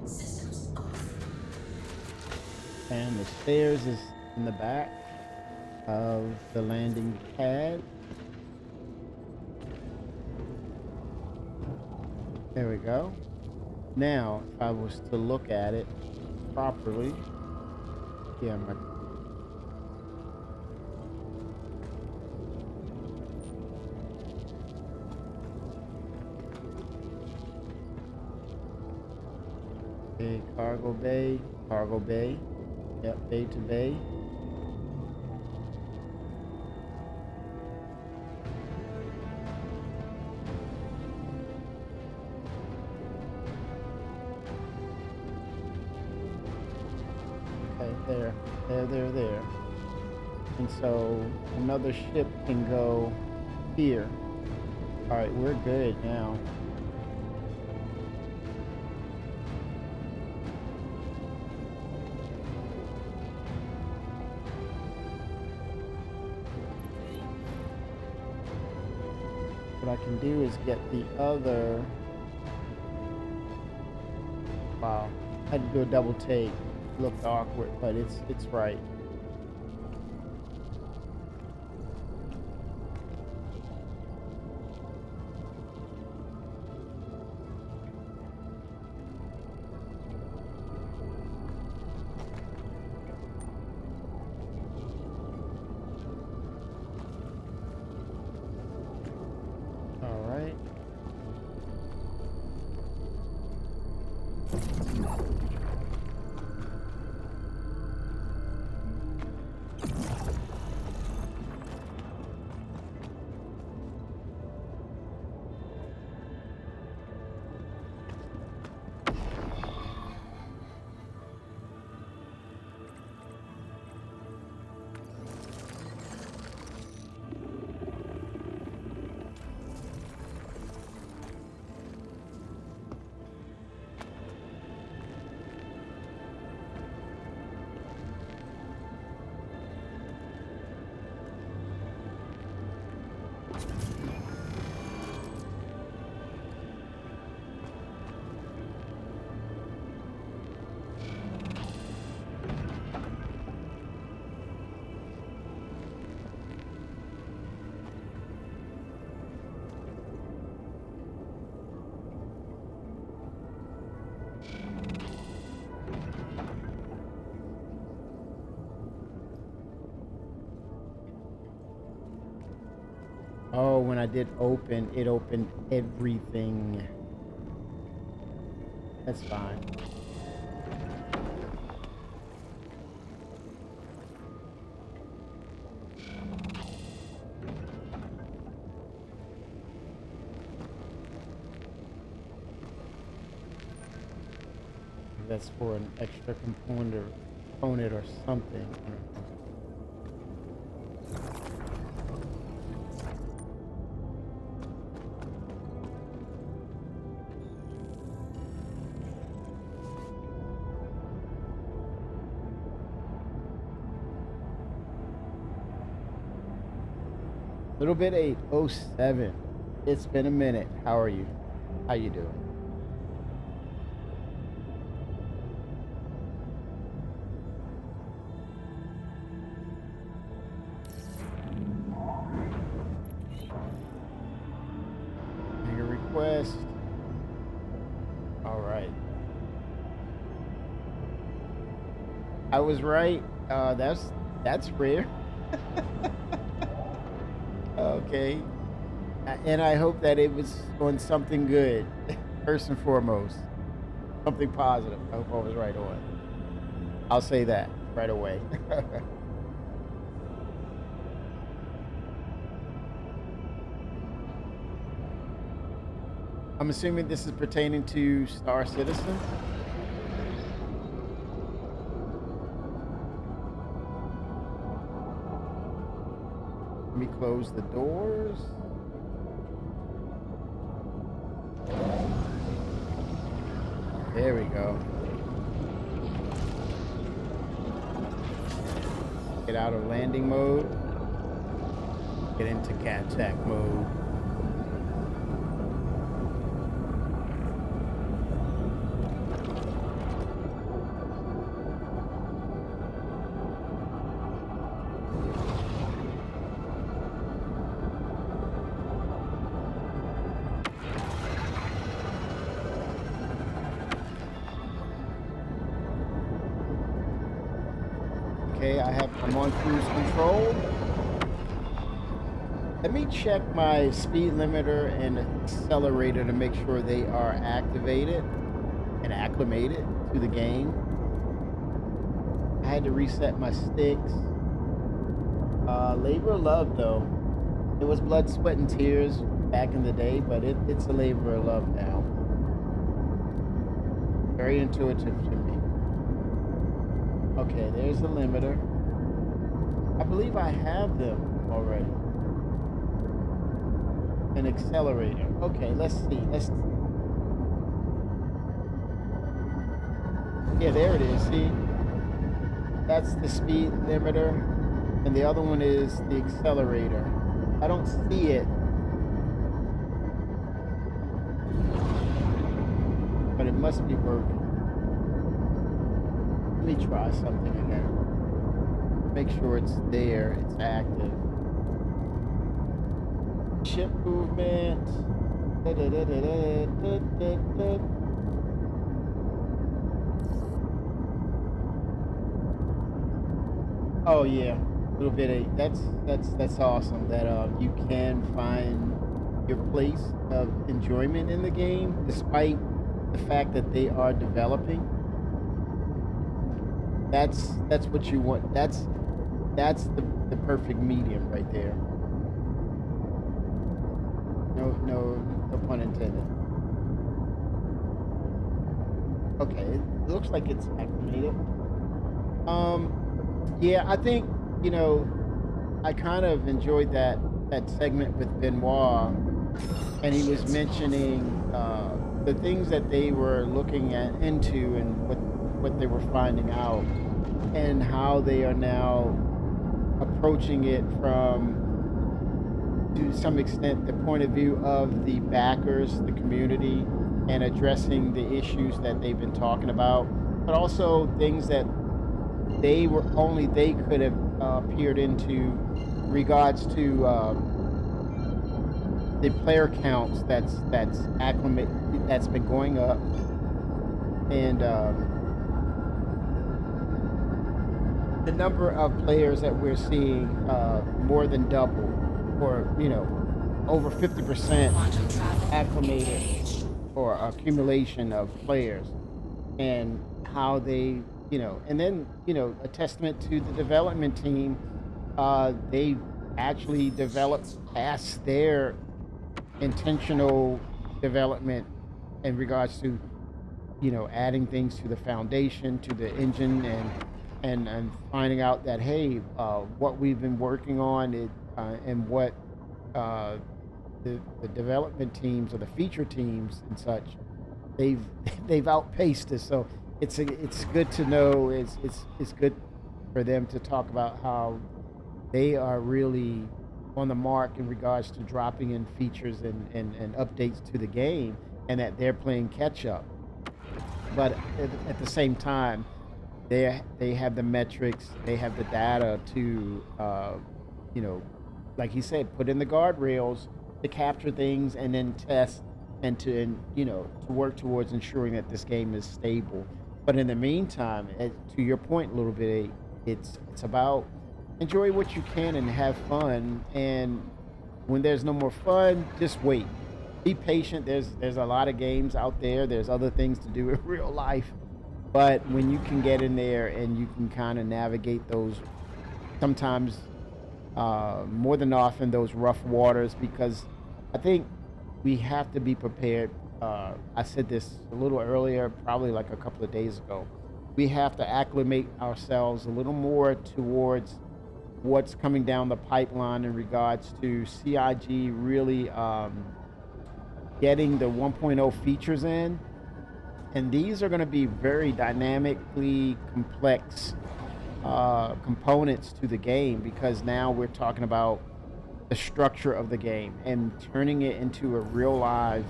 Systems off. And the stairs is in the back of the landing pad. There we go. Now, if I was to look at it properly, yeah, my okay, cargo bay, yep, bay to bay. Okay, there. And so another ship can go here. All right, we're good now. What I can do is get the other. Wow, I had to do a double take. Looked awkward, but it's right. All right. Oh, when I did open, it opened everything. That's fine. That's for an extra component or something. Little bit 807. It's been a minute. How are you? How you doing? Make a request. All right. I was right. That's rare. Okay. And I hope that it was on something good, first and foremost. Something positive. I hope I was right on. I'll say that right away. I'm assuming this is pertaining to Star Citizen. Let me close the doors. There we go. Get out of landing mode. Get into contact mode. Okay, I'm on cruise control. Let me check my speed limiter and accelerator to make sure they are activated and acclimated to the game. I had to reset my sticks. Labor of love though. It was blood, sweat, and tears back in the day, but it's a labor of love now. Very intuitive to me. Okay, there's the limiter. I believe I have them already. An accelerator. Okay, let's see. Yeah, there it is. See? That's the speed limiter. And the other one is the accelerator. I don't see it. But it must be working. Let me try something again. Make sure it's there, it's active. Ship movement. Oh yeah, a little bit of that's awesome that you can find your place of enjoyment in the game despite the fact that they are developing. That's what you want. That's the perfect medium right there. No pun intended. Okay, it looks like it's acclimated. Yeah, I think, I kind of enjoyed that segment with Benoit, and he was mentioning the things that they were looking into and what they were finding out, and how they are now approaching it from, to some extent, the point of view of the backers, the community, and addressing the issues that they've been talking about, but also things that they could have peered into regards to the player counts that's been going up, and the number of players that we're seeing more than double, or over 50% acclimated or accumulation of players, and how they and then a testament to the development team. They actually developed past their intentional development in regards to adding things to the foundation, to the engine, and finding out that, hey, what we've been working on and what the development teams or the feature teams and such, they've outpaced us. So it's good to know. It's good for them to talk about how they are really on the mark in regards to dropping in features and updates to the game, and that they're playing catch up. But at the same time, they have the metrics, they have the data to, you know, like he said, put in the guardrails to capture things and then test and you know, to work towards ensuring that this game is stable. But in the meantime, to your point a little bit, it's about enjoy what you can and have fun. And when there's no more fun, just wait. Be patient. There's a lot of games out there. There's other things to do in real life. But when you can get in there and you can kind of navigate those, sometimes more than often, those rough waters, because I think we have to be prepared. I said this a little earlier, probably like a couple of days ago. We have to acclimate ourselves a little more towards what's coming down the pipeline in regards to CIG really getting the 1.0 features in. And these are going to be very dynamically complex components to the game, because now we're talking about the structure of the game and turning it into a real live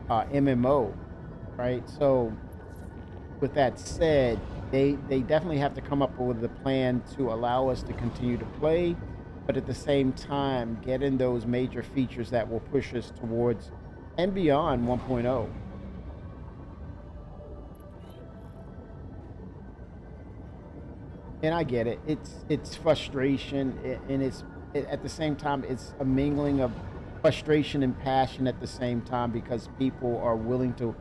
MMO, right? So with that said, they definitely have to come up with a plan to allow us to continue to play, but at the same time get in those major features that will push us towards and beyond 1.0. And I get it. It's frustration, and at the same time it's a mingling of frustration and passion at the same time, because people are willing to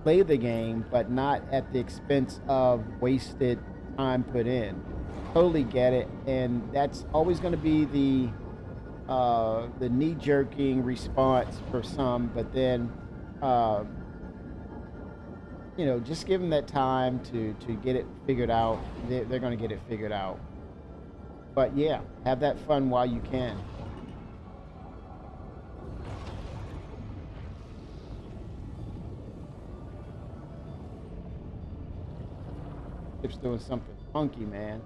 play the game, but not at the expense of wasted time put in. Totally get it, and that's always going to be the knee-jerking response for some. But then, you know, just give them that time to get it figured out. They're going to get it figured out. But yeah, have that fun while you can. Chip's doing something funky, man.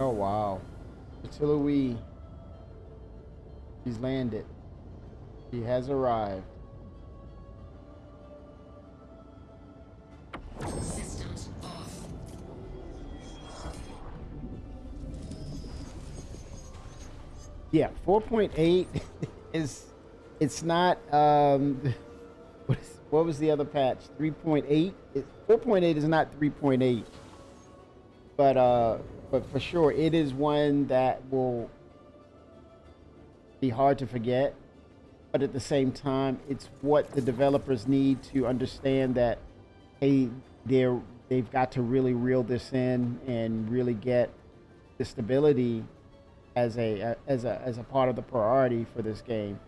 Oh wow. Louis, she's landed. She has arrived. Systems off. Yeah, 4.8 is, it's not what was the other patch? 3.8? 4.8 is not 3.8. But for sure it is one that will be hard to forget. But at the same time, it's what the developers need to understand that, hey, they've got to really reel this in and really get the stability as a part of the priority for this game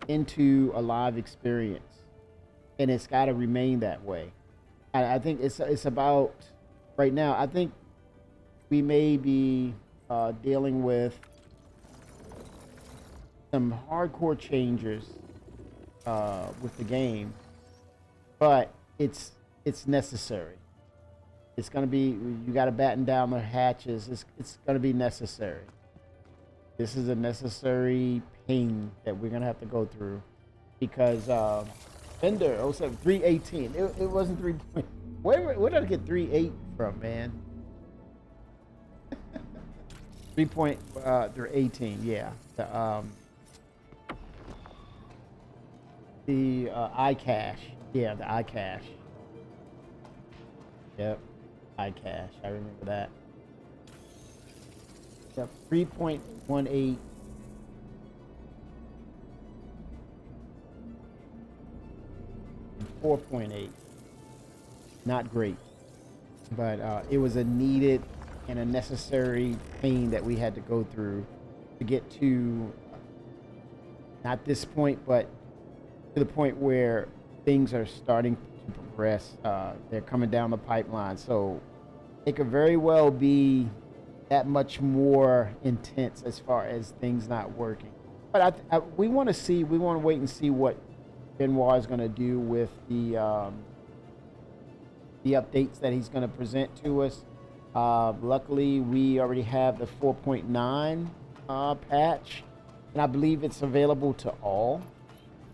into a live experience, and it's got to remain that way. And I think it's about right now. I think we may be dealing with some hardcore changes with the game, but it's necessary. It's gonna be, you got to batten down the hatches. It's gonna be necessary. This is a necessary pain that we're gonna have to go through, because Fender 07 318. It wasn't 3. Where did I get 3.8 from, man? 3.18. Yeah. The iCache. Yeah, the iCache. Yep, iCache. I remember that. Yep, 3.18. And 4.8. Not great, but it was a needed and a necessary pain that we had to go through to get to not this point, but to the point where things are starting to Express. They're coming down the pipeline, so it could very well be that much more intense as far as things not working. But we want to see, we want to wait and see what Benoit is going to do with the updates that he's going to present to us. Luckily, we already have the 4.9 patch, and I believe it's available to all.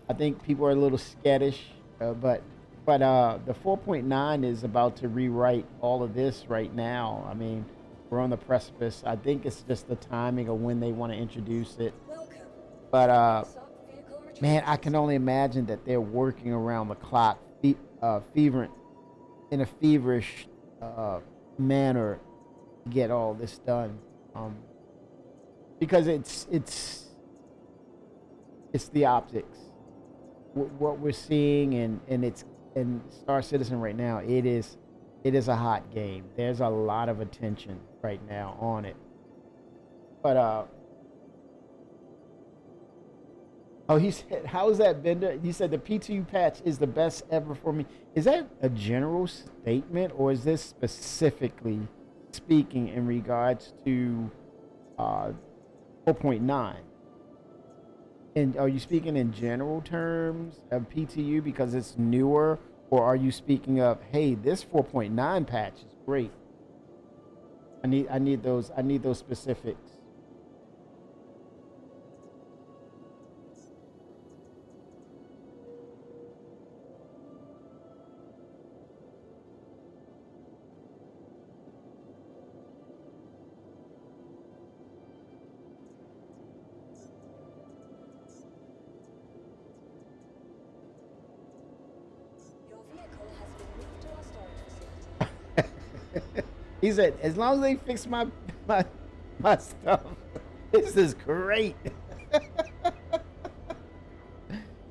I think people are a little skittish, but the 4.9 is about to rewrite all of this right now. I mean, we're on the precipice. I think it's just the timing of when they want to introduce it. Welcome. But Stop vehicle man, retrieved. I can only imagine that they're working around the clock, in a feverish manner to get all this done. Because it's the optics. What we're seeing, and it's in Star Citizen right now. It is a hot game. There's a lot of attention right now on it. But oh, he said, "How is that, Bender?" You said the P2 patch is the best ever for me. Is that a general statement, or is this specifically speaking in regards to 4.9? And are you speaking in general terms of PTU because it's newer, or are you speaking of, hey, this 4.9 patch is great? I need those specifics. Your vehicle has been moved to our storage facility. He said, as long as they fix my stuff, this is great.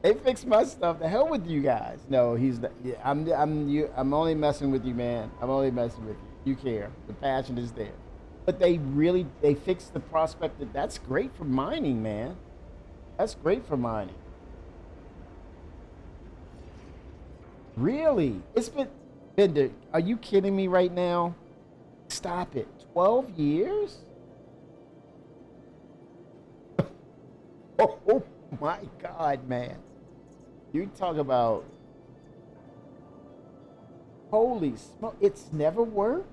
They fix my stuff. The hell with you guys. No, he's not. Yeah, I'm only messing with you, man. I'm only messing with you. You care. The passion is there. But they fixed the prospect. That's great for mining, man. That's great for mining. Really? It's been, Bender, are you kidding me right now? Stop it. 12 years? Oh my God, man. You talk about, holy smoke, it's never worked?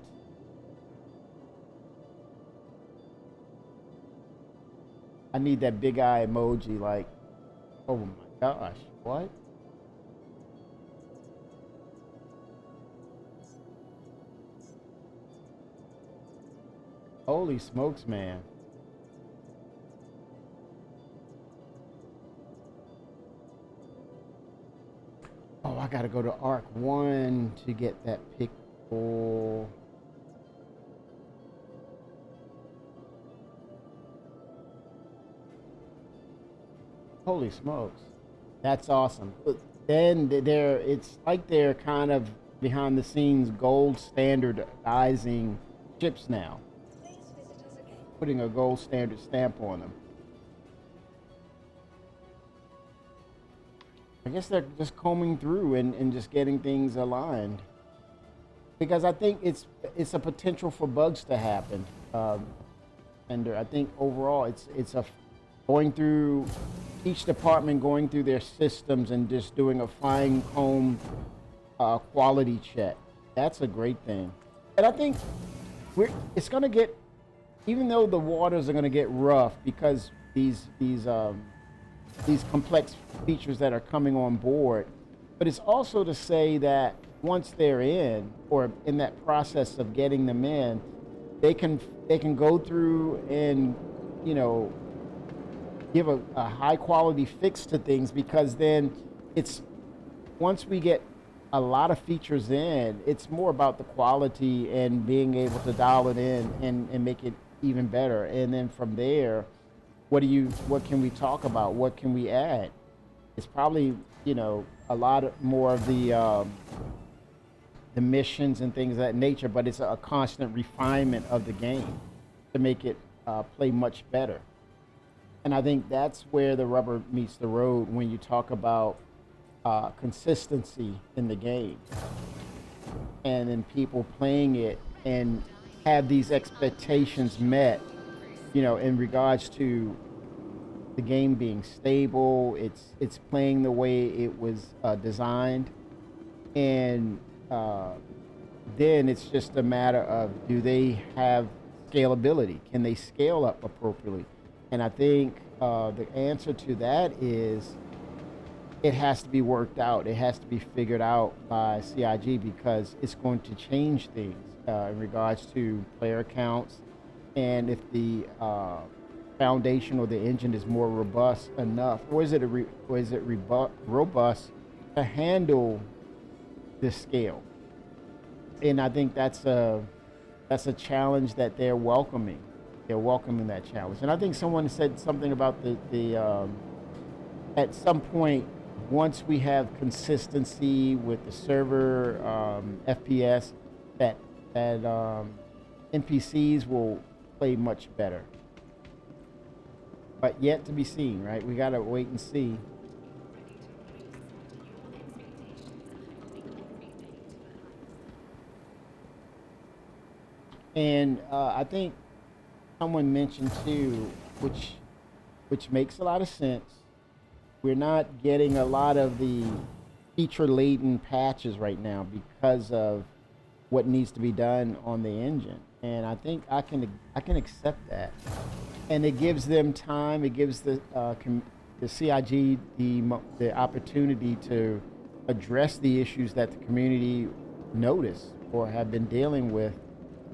I need that big eye emoji, like, oh my gosh, what? Holy smokes, man. Oh, I gotta go to Arc 1 to get that pickle. Holy smokes. That's awesome. But then it's like they're kind of behind the scenes gold standardizing chips now, Please visit us again. putting a gold standard stamp on them. I guess they're just combing through and just getting things aligned. Because I think it's a potential for bugs to happen. And I think overall it's a going through each department, going through their systems and just doing a fine comb quality check. That's a great thing. And I think it's going to get, even though the waters are going to get rough because these complex features that are coming on board, but it's also to say that once they're in, or in that process of getting them in, they can go through and, you know, give a high quality fix to things, because then it's, once we get a lot of features in, it's more about the quality and being able to dial it in and make it even better. And then from there, what can we talk about? What can we add? It's probably, you know, a lot more of the missions and things of that nature, but it's a constant refinement of the game to make it play much better. And I think that's where the rubber meets the road when you talk about consistency in the game, and then people playing it and have these expectations met, in regards to the game being stable. It's playing the way it was designed, and then it's just a matter of, do they have scalability? Can they scale up appropriately? And I think the answer to that is it has to be worked out. It has to be figured out by CIG, because it's going to change things in regards to player counts, and if the foundation or the engine is more robust enough, or is it robust to handle this scale. And I think that's a challenge that they're welcoming. They're welcoming that challenge. And I think someone said something about the at some point, once we have consistency with the server FPS, that NPCs will play much better. But yet to be seen, right? We gotta wait and see. And I think someone mentioned too, which makes a lot of sense. We're not getting a lot of the feature-laden patches right now because of what needs to be done on the engine, and I think I can accept that. And it gives them time. It gives the CIG the opportunity to address the issues that the community noticed or have been dealing with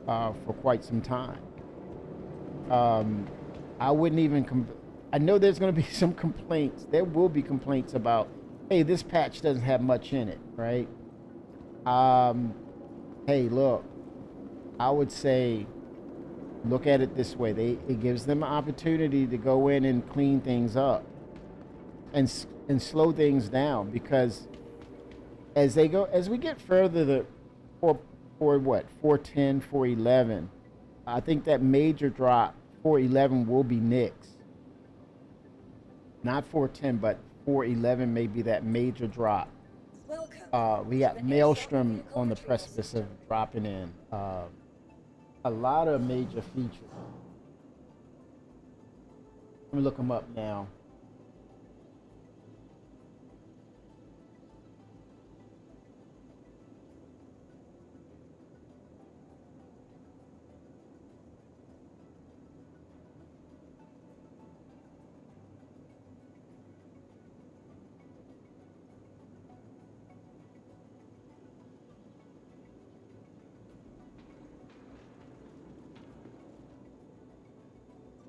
for quite some time. I wouldn't even. I know there's going to be some complaints. There will be complaints about, hey, this patch doesn't have much in it, right? Hey, look, I would say, look at it this way. It gives them an opportunity to go in and clean things up and slow things down, because as we get further, for 410, 411, I think that major drop 411 will be Nyx. Not 410, but 411 may be that major drop. We got Maelstrom on the precipice of dropping in. A lot of major features. Let me look them up now.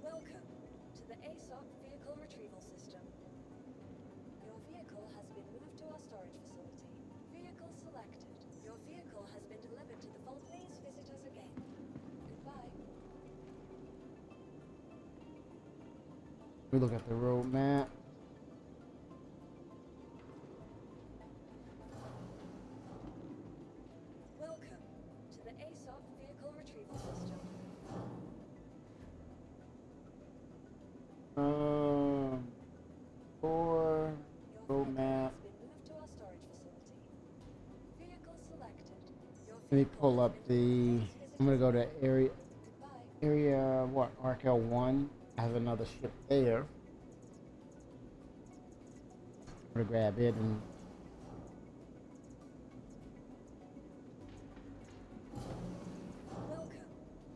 Welcome to the ASOC Vehicle Retrieval System. Your vehicle has been moved to our storage facility. Vehicle selected. Your vehicle has been delivered to the vault. Please visit us again. Goodbye. We look at the roadmap. Welcome to the ASOC Vehicle Retrieval System. For Your vehicle roadmap. has been moved to our storage facility. Vehicle selected. Your Let me vehicle pull has up been the. delivered. Please I'm gonna visit go us to again. Goodbye. area what, Arkel 1. I have another ship there. I'm gonna grab it and Welcome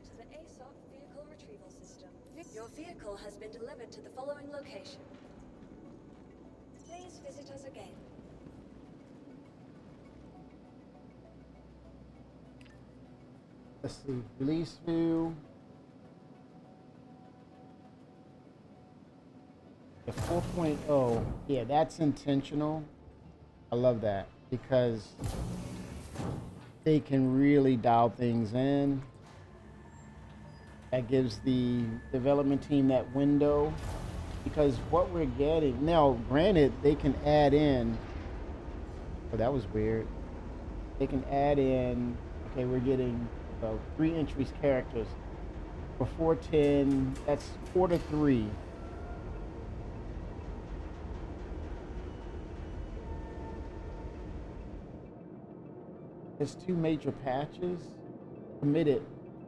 to the ASOC Vehicle Retrieval System. Your vehicle has been delivered to the following location. Please visit us again. let's see, release view. The 4.0, yeah, that's intentional. I love that because they can really dial things in. That gives the development team that window, because what we're getting now, granted, they can add in. Oh, that was weird. They can add in. Okay, we're getting 3 entries characters for 410. That's 4 to 3. . There's two major patches. Committed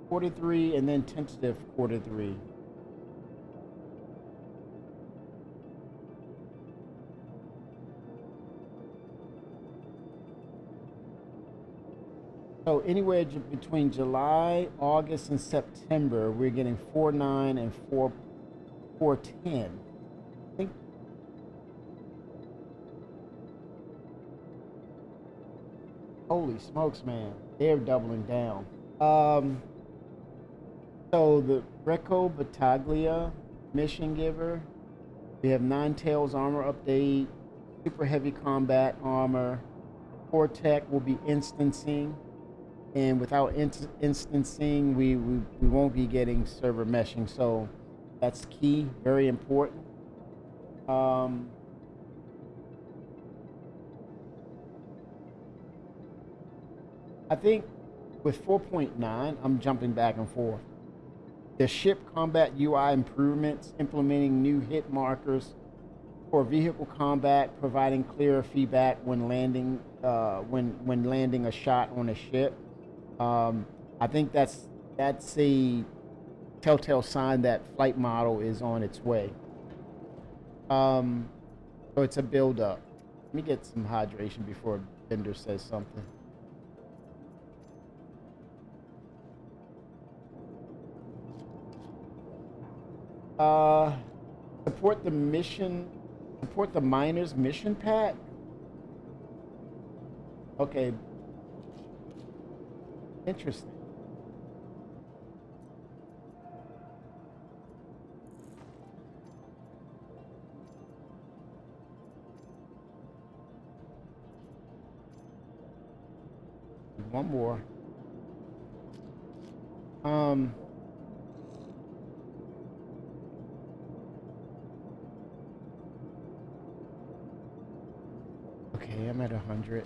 Q3 and then tentative Q3. So anywhere between July, August, and September, we're getting 4.9 and 4.10. I think. Holy smokes, man! They're doubling down. So the Recco Battaglia Mission Giver. We have Nine Tails armor update, super heavy combat armor. Core tech will be instancing. And without instancing, we won't be getting server meshing. So that's key, very important. I think with 4.9, I'm jumping back and forth. The ship combat UI improvements, implementing new hit markers for vehicle combat, providing clearer feedback when landing landing a shot on a ship. I think that's a telltale sign that flight model is on its way. So it's a build up. Let me get some hydration before Bender says something. Support the miners mission pack. Okay. Interesting. One more. Okay, I'm at 100.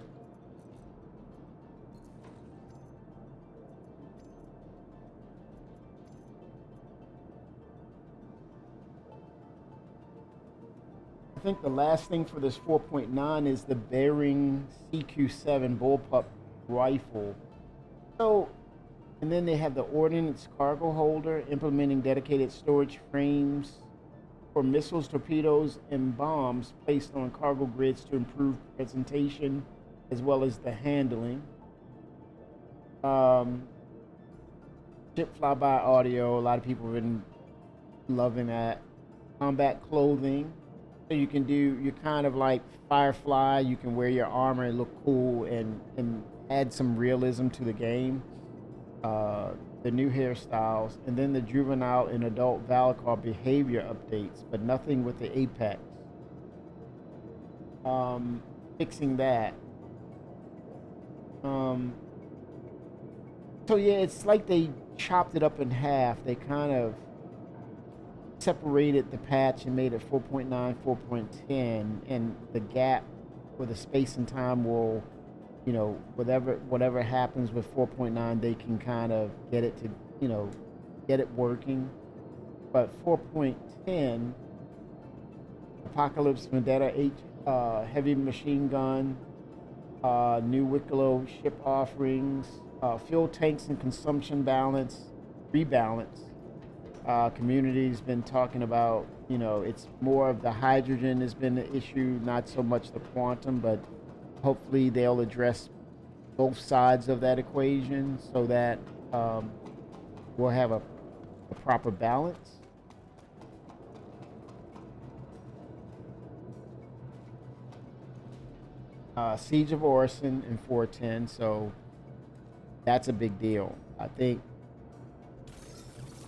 I think the last thing for this 4.9 is the Bearing CQ7 bullpup rifle. So, and then they have the ordnance cargo holder, implementing dedicated storage frames for missiles, torpedoes, and bombs placed on cargo grids to improve presentation as well as the handling. Ship flyby audio, a lot of people have been loving that. Combat clothing. So you can you're kind of like Firefly, you can wear your armor and look cool and add some realism to the game. The new hairstyles, and then the juvenile and adult Valakar behavior updates, but nothing with the Apex. Fixing that. So yeah, it's like they chopped it up in half. They kind of separated the patch and made it 4.9, 4.10, and the gap for the space and time will, whatever happens with 4.9, they can kind of get it to, get it working. But 4.10, Apocalypse Vendetta heavy machine gun, new Wicklow ship offerings, fuel tanks and consumption rebalance. Community's been talking about, it's more of the hydrogen has been the issue, not so much the quantum, but hopefully they'll address both sides of that equation so that we'll have a proper balance. Siege of Orison in 410, so that's a big deal. I think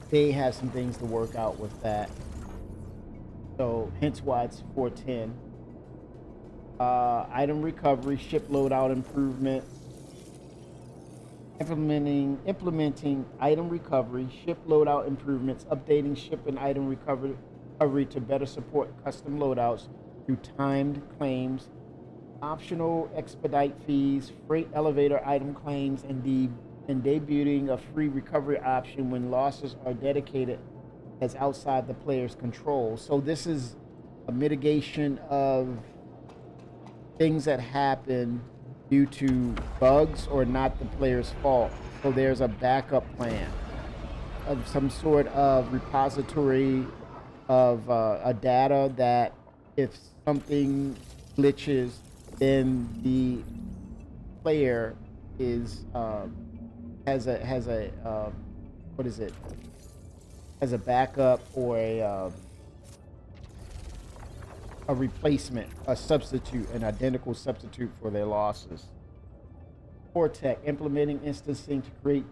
they have some things to work out with that. So hence why it's 410. Item recovery, ship loadout improvement. Implementing item recovery, ship loadout improvements, updating ship and item recovery to better support custom loadouts through timed claims, optional expedite fees, freight elevator item claims, and debuting a free recovery option when losses are dedicated as outside the player's control. So this is a mitigation of things that happen due to bugs or not the player's fault. So there's a backup plan of some sort of repository of a data that if something glitches, then the player is has a what is it? Has a backup or a replacement, a substitute, an identical substitute for their losses. Cortec implementing instancing to create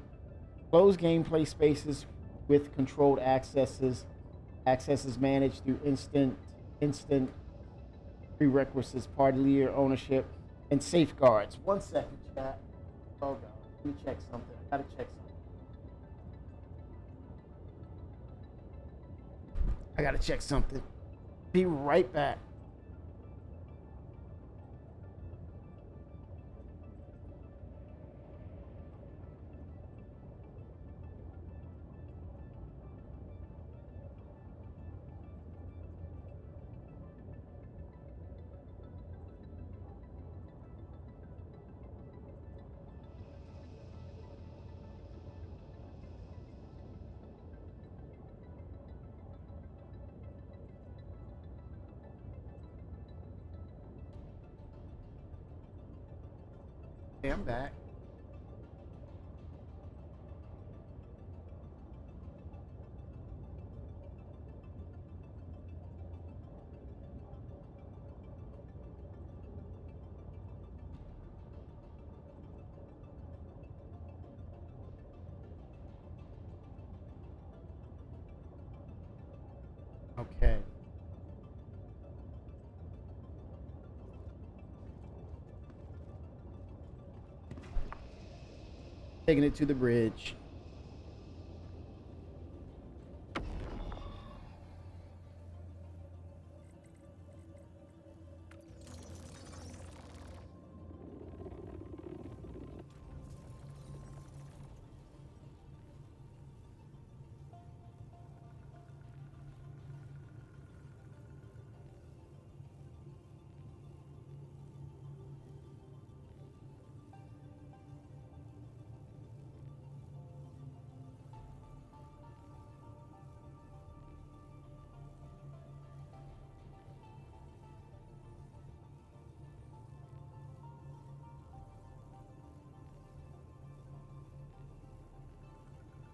closed gameplay spaces with controlled accesses. Accesses managed through instant prerequisites, party leader ownership, and safeguards. 1 second, chat. Oh god, let me check something. I gotta check something. I gotta check something. Be right back. Okay, I'm back. Okay. Taking it to the bridge.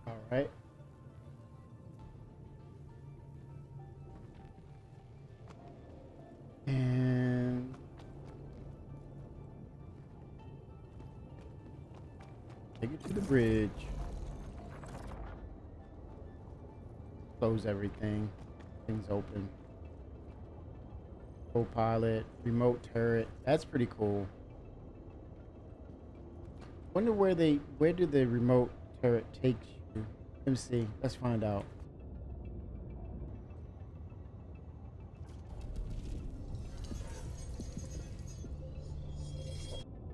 All right. And take it to the bridge. Close everything. Things open. Co-pilot, remote turret. That's pretty cool. Wonder where did the remote turret take you? Let me see. Let's find out.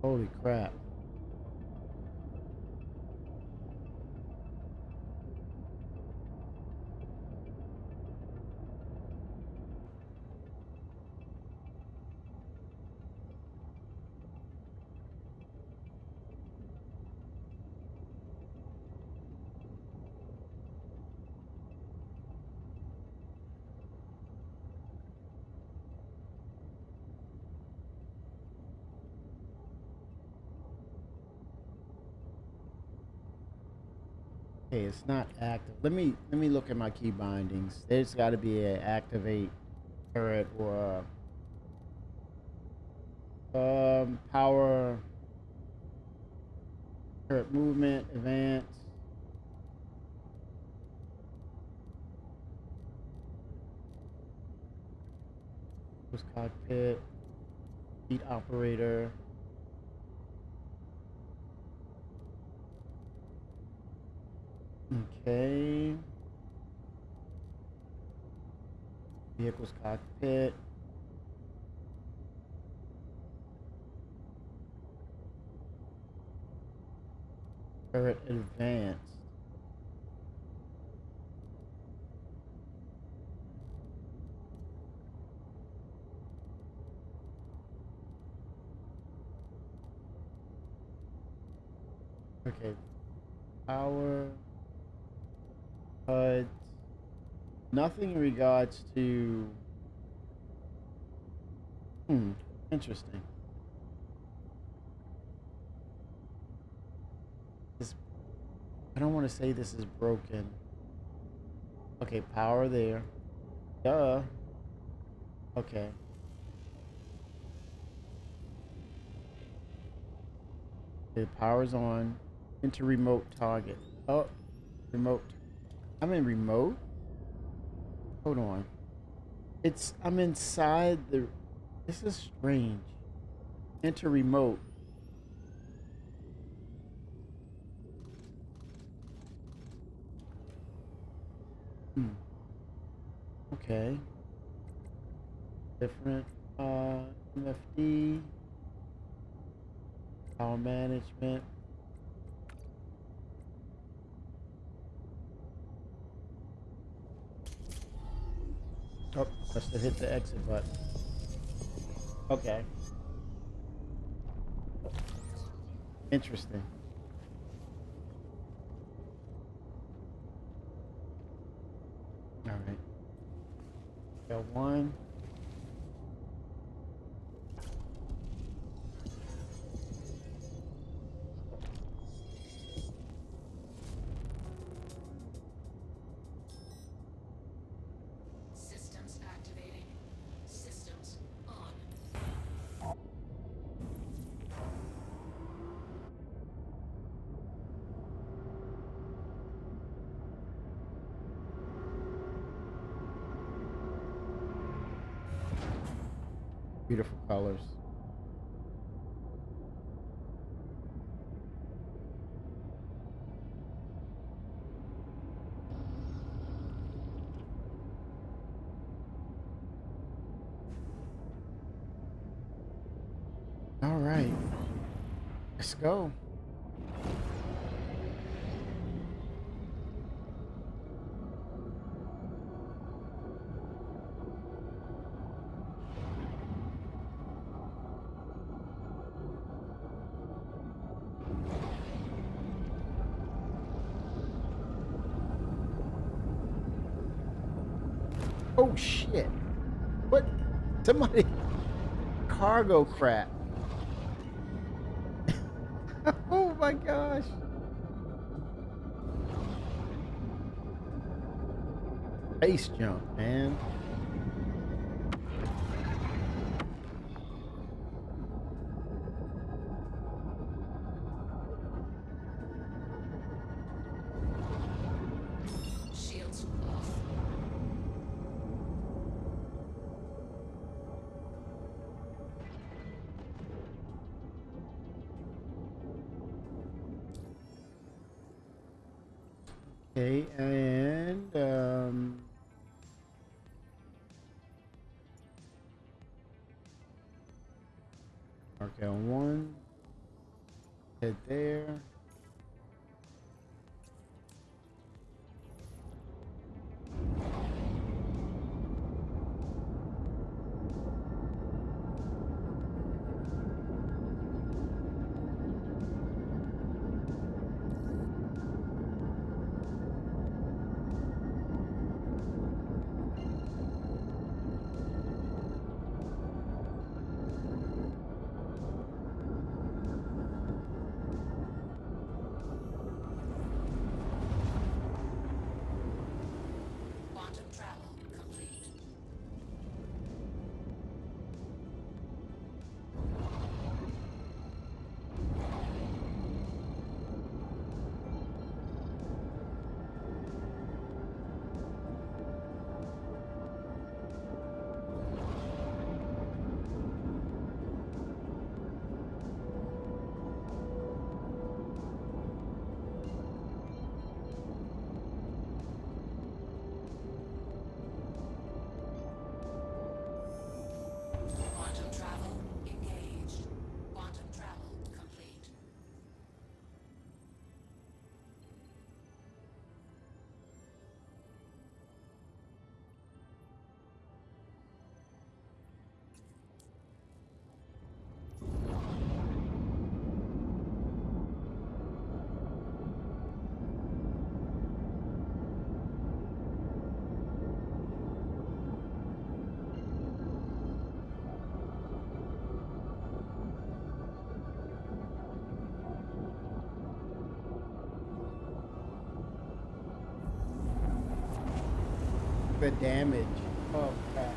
Holy crap. Okay, it's not active. Let me look at my key bindings. There's got to be a activate turret or power turret movement advance. Was cockpit seat operator. Okay. Vehicles cockpit. Turret advanced. Okay, power, HUD, nothing in regards to. Interesting. This, I don't want to say this is broken. Okay, power there. Duh. Okay. The power's on. Into remote target. Oh, remote. I'm in remote. Hold on. I'm inside the. This is strange. Enter remote. Okay. Different. MFD. Power management. Oh, must have hit the exit button. Okay. Interesting. All right. L1. Systems activating. Systems on. Beautiful colors. All right. Let's go. Oh shit. What? Somebody cargo crap. Oh my gosh. Space jump, man. Shields off. Okay, and mark L1. Head there. the damage. Oh, crap.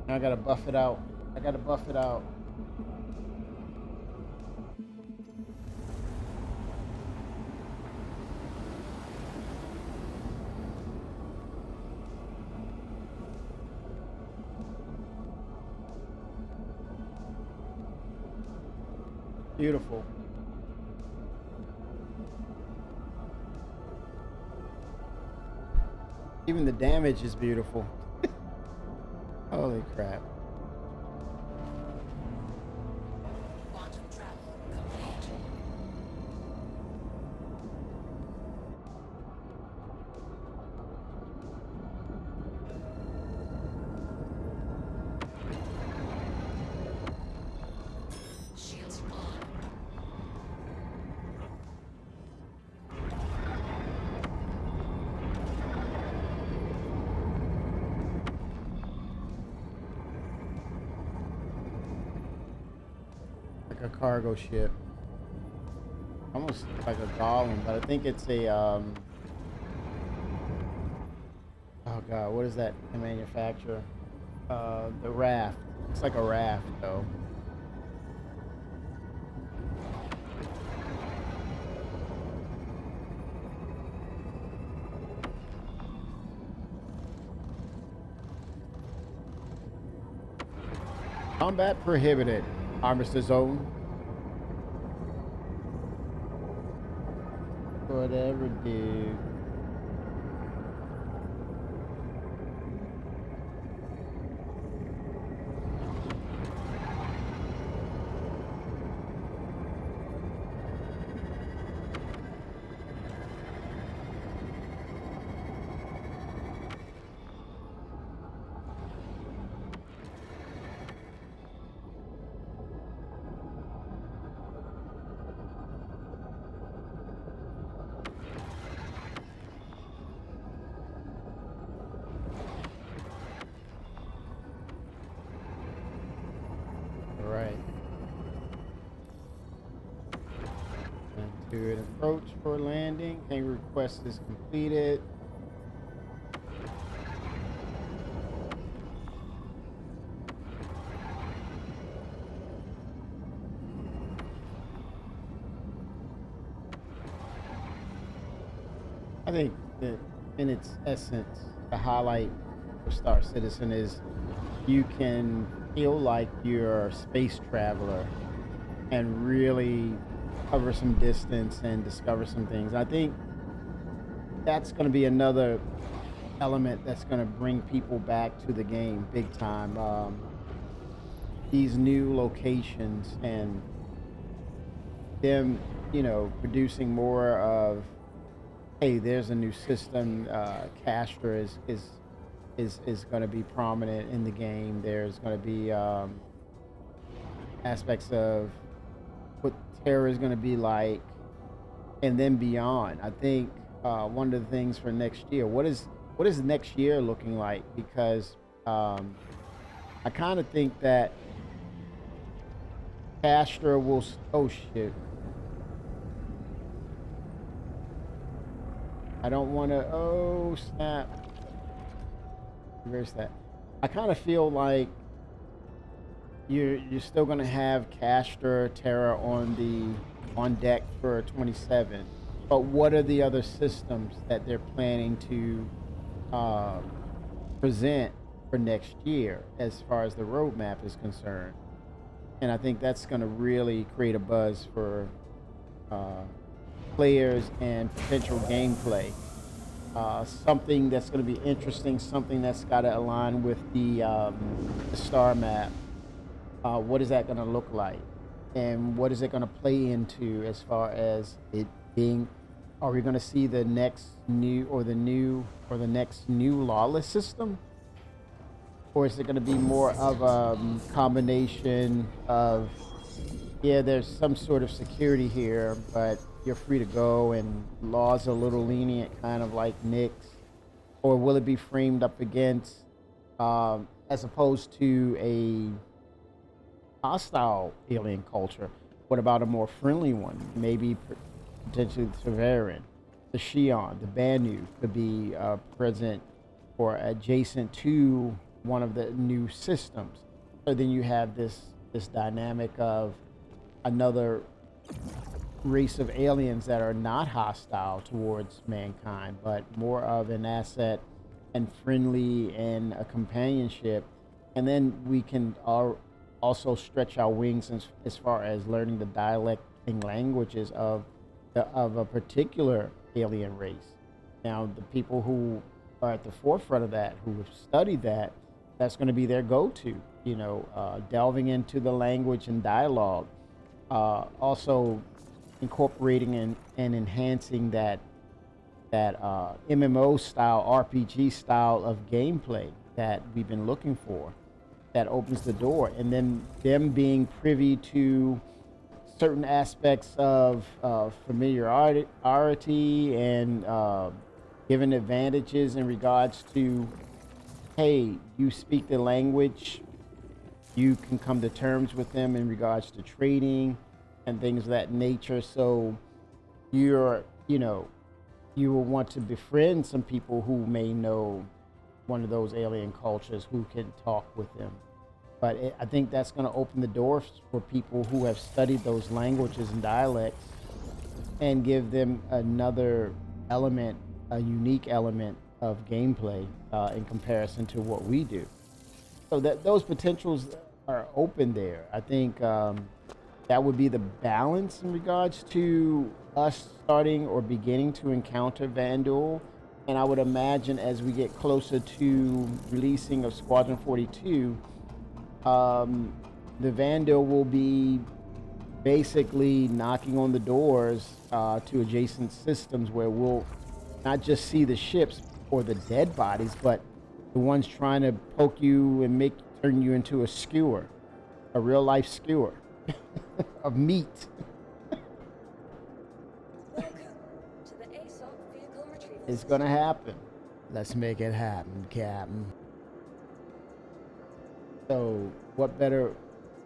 I gotta buff it out. I gotta buff it out. Beautiful. Even the damage is beautiful. Holy crap. Quantum travel complete. Shields on. Like a cargo ship. Almost like a golem, but I think it's a oh god, what is that the manufacturer? The raft. It's like a raft though. Combat prohibited. Armistice zone. Whatever, dude. All right. And to an approach for landing. Hangar request is completed. I think that in its essence, the highlight for Star Citizen is you can feel like you're a space traveler and really cover some distance and discover some things. I think that's going to be another element that's going to bring people back to the game big time. These new locations and them, producing more of, hey, there's a new system. Castra is going to be prominent in the game. There's going to be aspects of what Terra is going to be like, and then beyond. I think one of the things for next year, what is next year looking like? Because I kind of think that Castra will. Oh shit! I don't want to. Oh snap! Reverse that. I kind of feel like you're still gonna have Castra, Terra on deck for 27. But what are the other systems that they're planning to present for next year as far as the roadmap is concerned? And I think that's going to really create a buzz for players and potential gameplay. Something that's going to be interesting, something that's got to align with the star map. What is that going to look like? And what is it going to play into as far as it being, are we going to see the next new or the next new lawless system? Or is it going to be more of a combination of, yeah, there's some sort of security here, but you're free to go and laws are a little lenient, kind of like Nyx? Or will it be framed up against as opposed to a hostile alien culture? What about a more friendly one? Maybe potentially the Severan, the Shion, the Banu could be present or adjacent to one of the new systems. So then you have this dynamic of another race of aliens that are not hostile towards mankind, but more of an asset and friendly and a companionship. And then we can also stretch our wings as far as learning the dialect and languages of a particular alien race. Now, the people who are at the forefront of that, who have studied that, that's going to be their go-to. Delving into the language and dialogue, also incorporating and enhancing that MMO style, RPG style of gameplay that we've been looking for, that opens the door, and then them being privy to certain aspects of familiarity and given advantages in regards to, hey, you speak the language, you can come to terms with them in regards to trading and things of that nature. So you will want to befriend some people who may know one of those alien cultures who can talk with them. But I think that's going to open the doors for people who have studied those languages and dialects and give them another element, a unique element of gameplay in comparison to what we do. So that those potentials are open there. I think that would be the balance in regards to us starting or beginning to encounter Vanduul. And I would imagine as we get closer to releasing of Squadron 42, the Vanduul will be basically knocking on the doors to adjacent systems where we'll not just see the ships or the dead bodies, but the ones trying to poke you and turn you into a skewer, a real life skewer of meat. Welcome to the ASOP vehicle retrieval It's system. gonna happen. Let's make it happen, Captain. So, what better,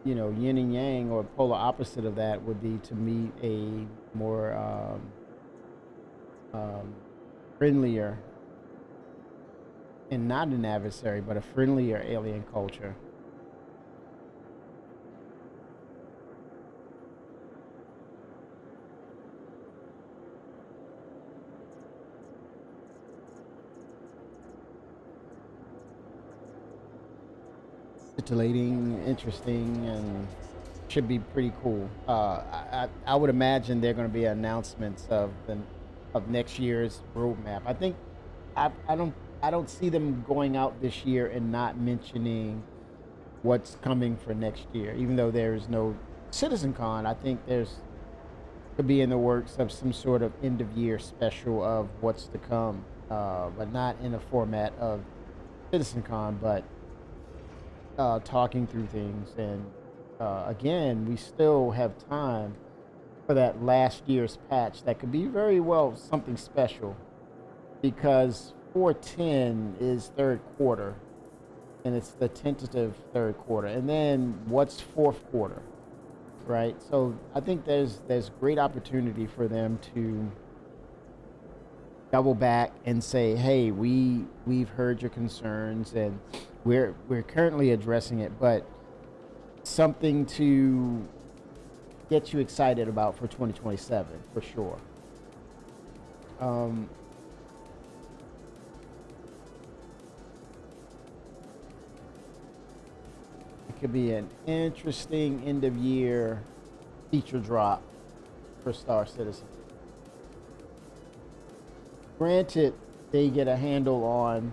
yin and yang, or polar opposite of that would be to meet a more friendlier, and not an adversary, but a friendlier alien culture. Titillating, interesting, and should be pretty cool. I would imagine there are going to be announcements of next year's roadmap. I think I don't see them going out this year and not mentioning what's coming for next year. Even though there is no CitizenCon, I think there's could be in the works of some sort of end of year special of what's to come, but not in a format of CitizenCon, but talking through things. And again, we still have time for that last year's patch that could be very well something special, because 410 is third quarter and it's the tentative third quarter, and then what's fourth quarter, right? So I think there's great opportunity for them to double back and say, hey, we've heard your concerns and we're currently addressing it, but something to get you excited about for 2027 for sure. It could be an interesting end of year feature drop for Star Citizen. Granted, they get a handle on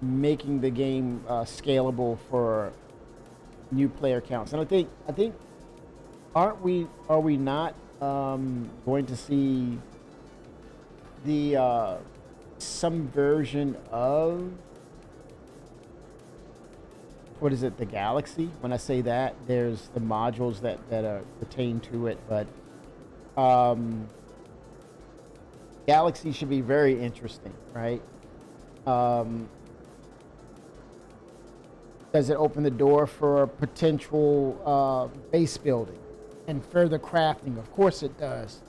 making the game scalable for new player counts, and I think are we not going to see the some version of, what is it, the Galaxy? When I say that, there's the modules that are pertain to it, but Galaxy should be very interesting, right? Does it open the door for potential base building and further crafting? Of course it does.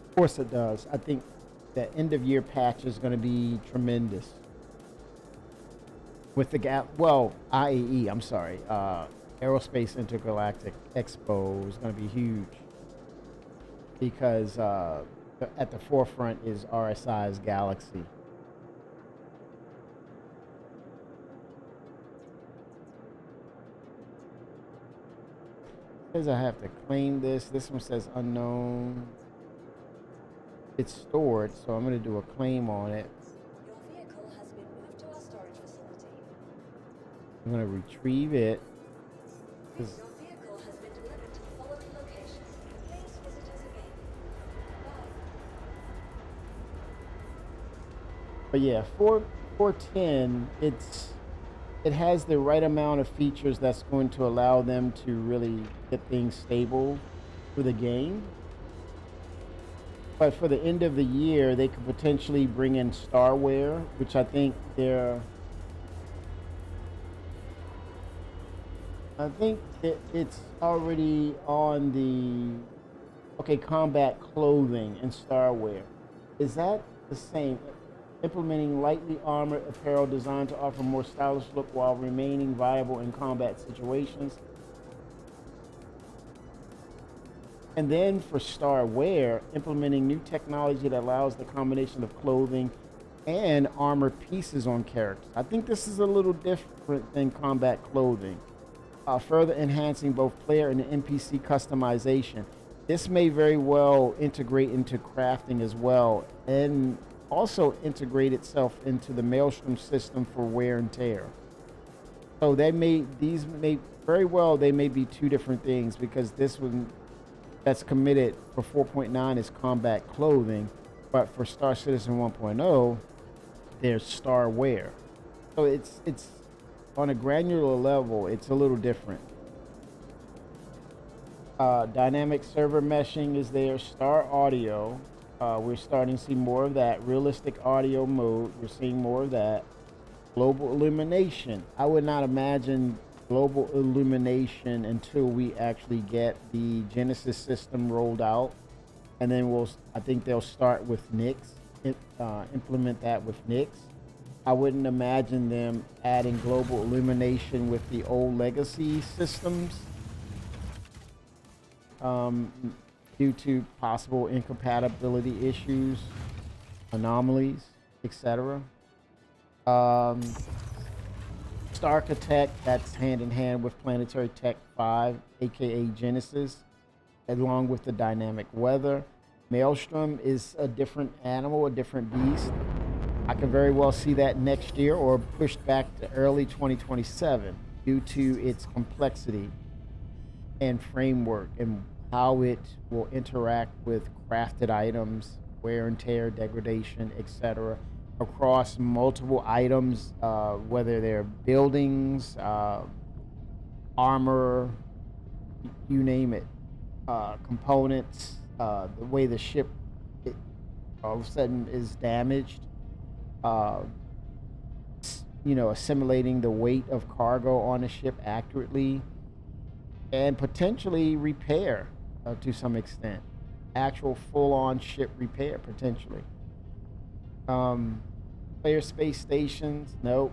Of course it does. I think the end of year patch is going to be tremendous. With the IAE, I'm sorry, Aerospace Intergalactic Expo is going to be huge because at the forefront is RSI's Galaxy. Says I have to claim this. This one says unknown. It's stored, so I'm going to do a claim on it. Your vehicle has been moved to our storage facility. I'm going to retrieve it. Your vehicle has been delivered to the following locations. Please visit us again. Bye. But yeah, 410, it has the right amount of features that's going to allow them to really get things stable for the game. But for the end of the year, they could potentially bring in Starware, which I think it's already on the combat clothing and Starware. Is that the same? Implementing lightly armored apparel designed to offer more stylish look while remaining viable in combat situations. And then for Starware, implementing new technology that allows the combination of clothing and armor pieces on characters. I think this is a little different than combat clothing. Further enhancing both player and NPC customization. This may very well integrate into crafting as well, and also integrate itself into the Maelstrom system for wear and tear. So they may be two different things, because this one that's committed for 4.9 is combat clothing, but for Star Citizen 1.0, there's Starware. So it's on a granular level, it's a little different. Dynamic server meshing is there. Star Audio, we're starting to see more of that. Realistic audio mode, we're seeing more of that. Global illumination. I would not imagine global illumination until we actually get the Genesis system rolled out, and then I think they'll start with Nyx, implement that with Nyx. I wouldn't imagine them adding global illumination with the old legacy systems, due to possible incompatibility issues, anomalies, etc. Starkitect, that's hand in hand with Planetary Tech 5, aka Genesis, along with the dynamic weather. Maelstrom is a different animal, a different beast. I could very well see that next year or pushed back to early 2027 due to its complexity and framework and how it will interact with crafted items, wear and tear, degradation, etc. across multiple items, whether they're buildings, armor, you name it, components, the way the ship all of a sudden is damaged, assimilating the weight of cargo on a ship accurately, and potentially repair to some extent, actual full-on ship repair potentially. Player space stations, nope,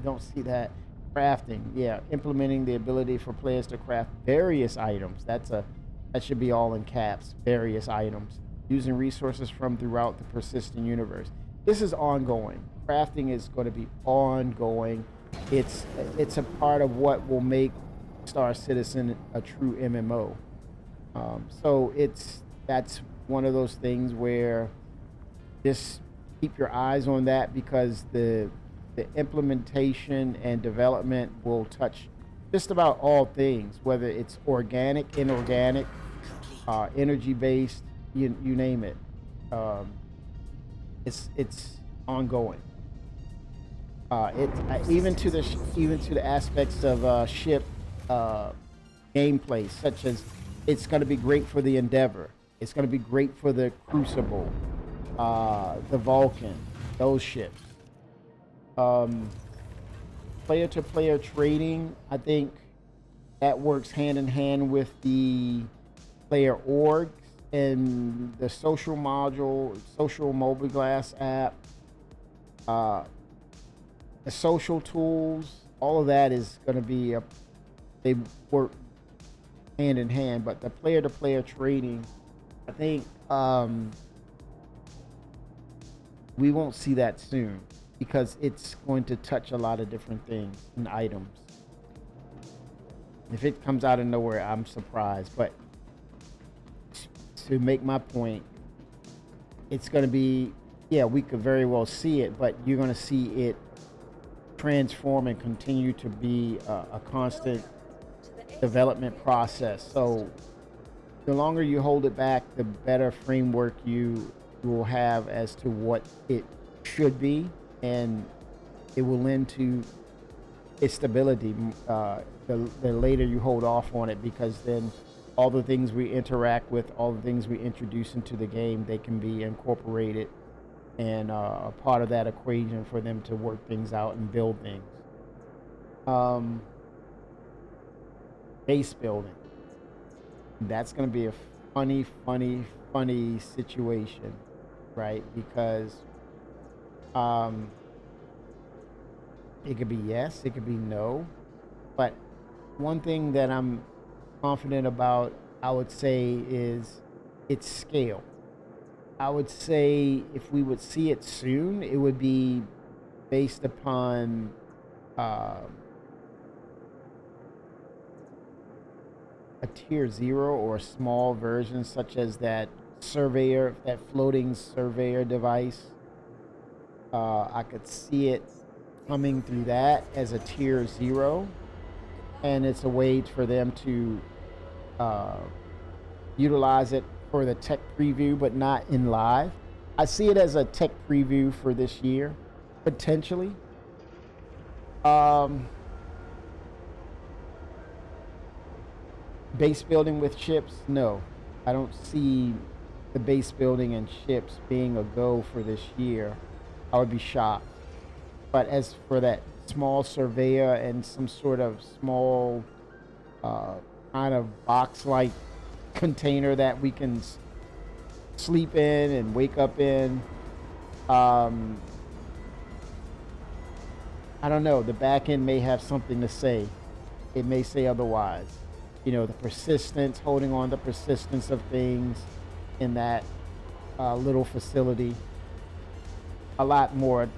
don't see that. Crafting, yeah, implementing the ability for players to craft various items. That should be all in caps, various items, using resources from throughout the persistent universe. This is ongoing. Crafting is going to be ongoing. It's a part of what will make Star Citizen a true MMO. So that's one of those things where just keep your eyes on that, because the implementation and development will touch just about all things, whether it's organic, inorganic, energy based, you name it. It's ongoing. Even to the aspects of ship gameplay, such as it's going to be great for the Endeavor. It's going to be great for the Crucible, the Vulcan, those ships. Um, Player-to-player trading, I think that works hand in hand with the player orgs and the social module, social mobiGlas app, uh, the social tools. All of that is going to be they work hand in hand. But the player-to-player trading, I think we won't see that soon because it's going to touch a lot of different things and items. If it comes out of nowhere, I'm surprised. But to make my point, it's going to be, yeah, we could very well see it, but you're going to see it transform and continue to be a constant development process. So the longer you hold it back, the better framework you will have as to what it should be, and it will lend to its stability. The later you hold off on it, because then all the things we interact with, all the things we introduce into the game, they can be incorporated and a part of that equation for them to work things out and build things. Base building. That's going to be a funny situation, right? Because it could be yes, it could be no. But one thing that I'm confident about, I would say, is its scale. I would say if we would see it soon, it would be based upon a tier 0 or a small version, such as that surveyor, that floating surveyor device. I could see it coming through that as a tier 0, and it's a way for them to utilize it for the tech preview, but not in live. I see it as a tech preview for this year, potentially. Base building with chips, no. I don't see the base building and chips being a go for this year. I would be shocked. But as for that small surveyor and some sort of small kind of box-like container that we can sleep in and wake up in, I don't know. The back end may have something to say. It may say otherwise. You know, the persistence, holding on the persistence of things in that little facility. A lot more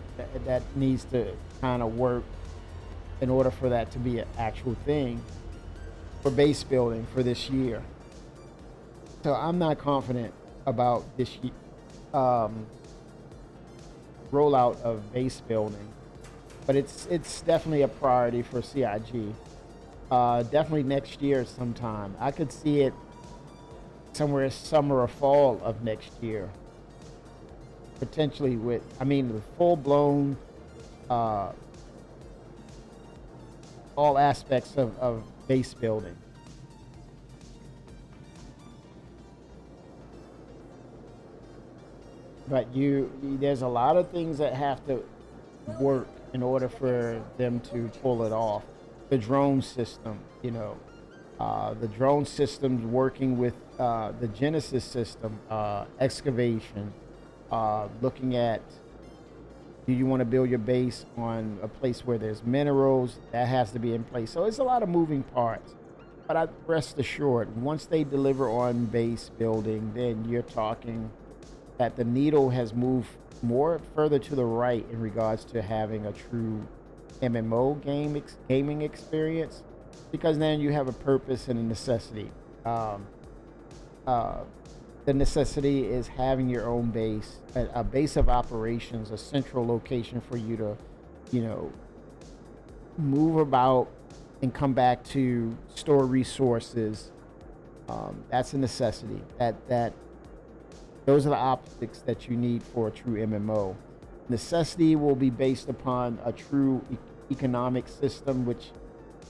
that needs to kind of work in order for that to be an actual thing for base building for this year. So I'm not confident about this rollout of base building, but it's definitely a priority for CIG. Definitely next year sometime. I could see it somewhere summer or fall of next year. Potentially with, the full-blown, all aspects of base building. But there's a lot of things that have to work in order for them to pull it off. The drone system, the drone system's working with the Genesis system, excavation, looking at, do you want to build your base on a place where there's minerals? That has to be in place. So it's a lot of moving parts. But I rest assured, once they deliver on base building, then you're talking that the needle has moved more further to the right in regards to having a true MMO gaming experience, because then you have a purpose and a necessity. The necessity is having your own base, a base of operations, a central location for you to, move about and come back to, store resources. That's a necessity. Those are the optics that you need for a true MMO. Necessity will be based upon a true economic system, which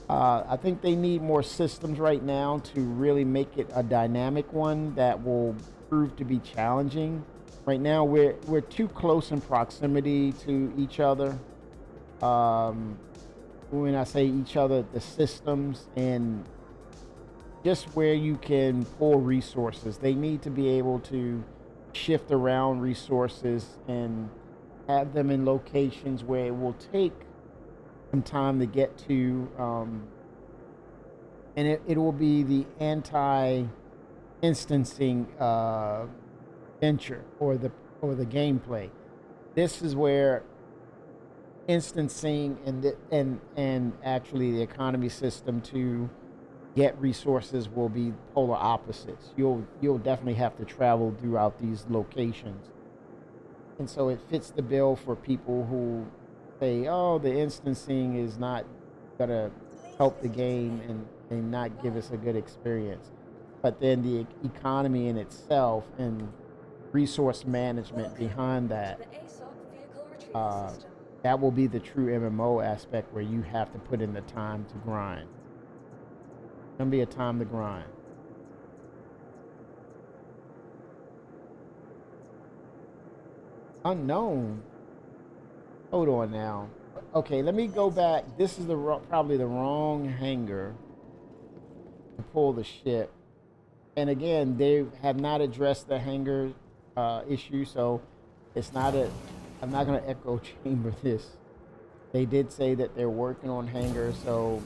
I think they need more systems right now to really make it a dynamic one that will prove to be challenging. Right now, we're too close in proximity to each other When I say each other, the systems and just where you can pull resources. They need to be able to shift around resources and have them in locations where it will take some time to get to. And it will be the anti-instancing venture or the gameplay. This is where instancing and actually the economy system to get resources will be polar opposites. You'll definitely have to travel throughout these locations, and so it fits the bill for people who say, "Oh, the instancing is not gonna help the game and not give us a good experience," but then the economy in itself and resource management behind that. The ASOC vehicle retrieval Uh, system. that will be the true MMO aspect where you have to put in the time to grind. It's gonna be a time to grind. Unknown. Hold on now. Okay, let me go back. This is probably the wrong hangar to pull the ship. And again, they have not addressed the hangar issue, so it's not a. I'm not gonna echo chamber this. They did say that they're working on hangars, so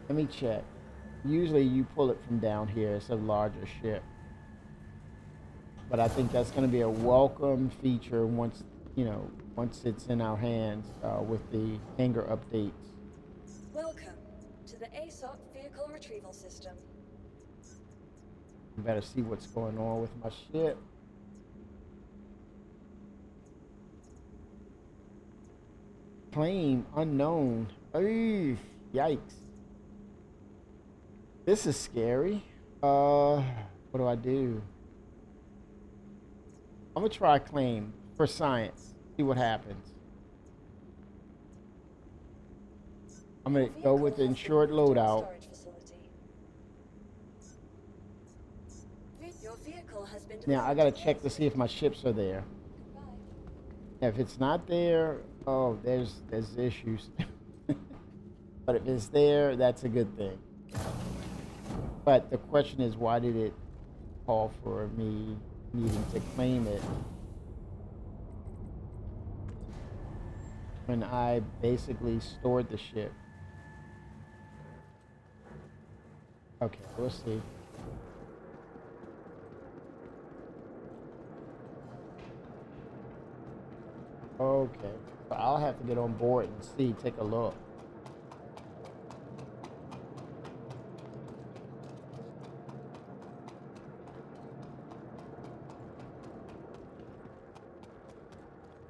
let me check. Usually you pull it from down here. It's a larger ship. But I think that's going to be a welcome feature once, once it's in our hands with the hangar updates. Welcome to the ASOC vehicle retrieval system. You better see what's going on with my ship. Claim unknown. Ay, yikes. This is scary. What do I do? I'm gonna try claim for science. See what happens. I'm gonna go with the insured loadout. Your vehicle has been Now I gotta check to see if my ships are there. If it's not there, oh, there's issues. But if it's there, that's a good thing. But the question is, why did it call for me needing to claim it when I basically stored the ship? Okay, we'll see. Okay, so I'll have to get on board and see, take a look.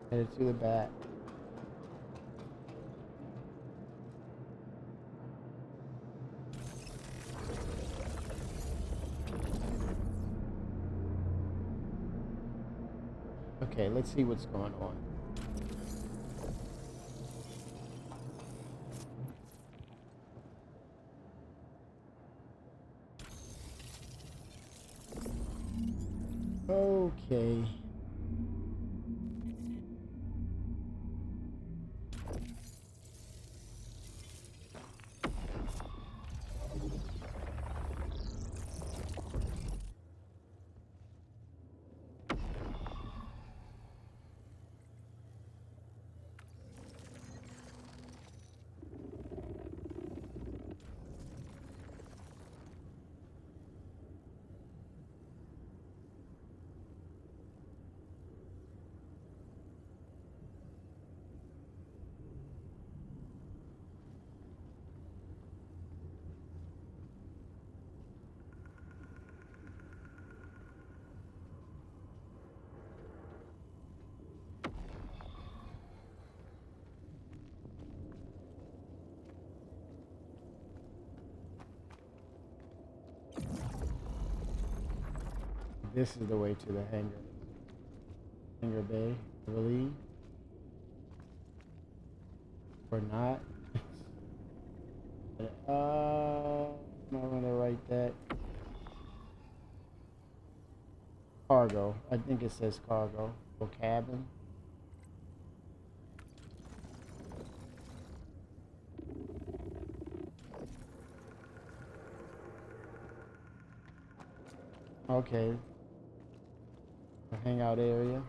Headed to the back. Okay, let's see what's going on. Okay. This is the way to the hangar. Hangar bay, I believe. Or not. I'm gonna write that. Cargo. I think it says cargo or cabin. Okay. A hangout area.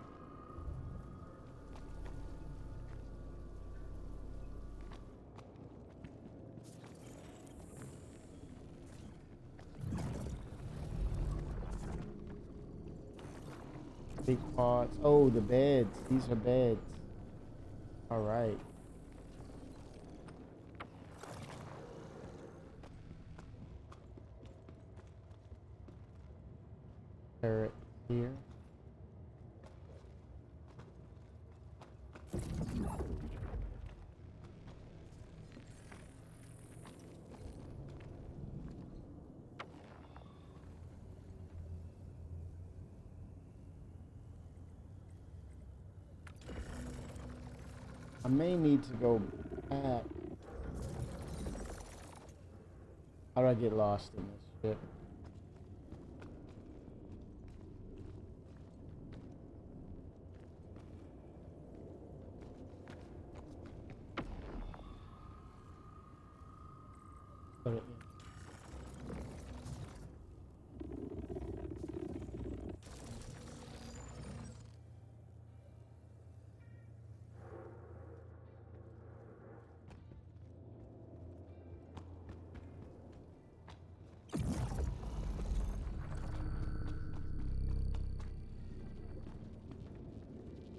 Big parts. Oh, the beds. These are beds. All right. Turret here. I may need to go back. How do I get lost in this ship? Put it in.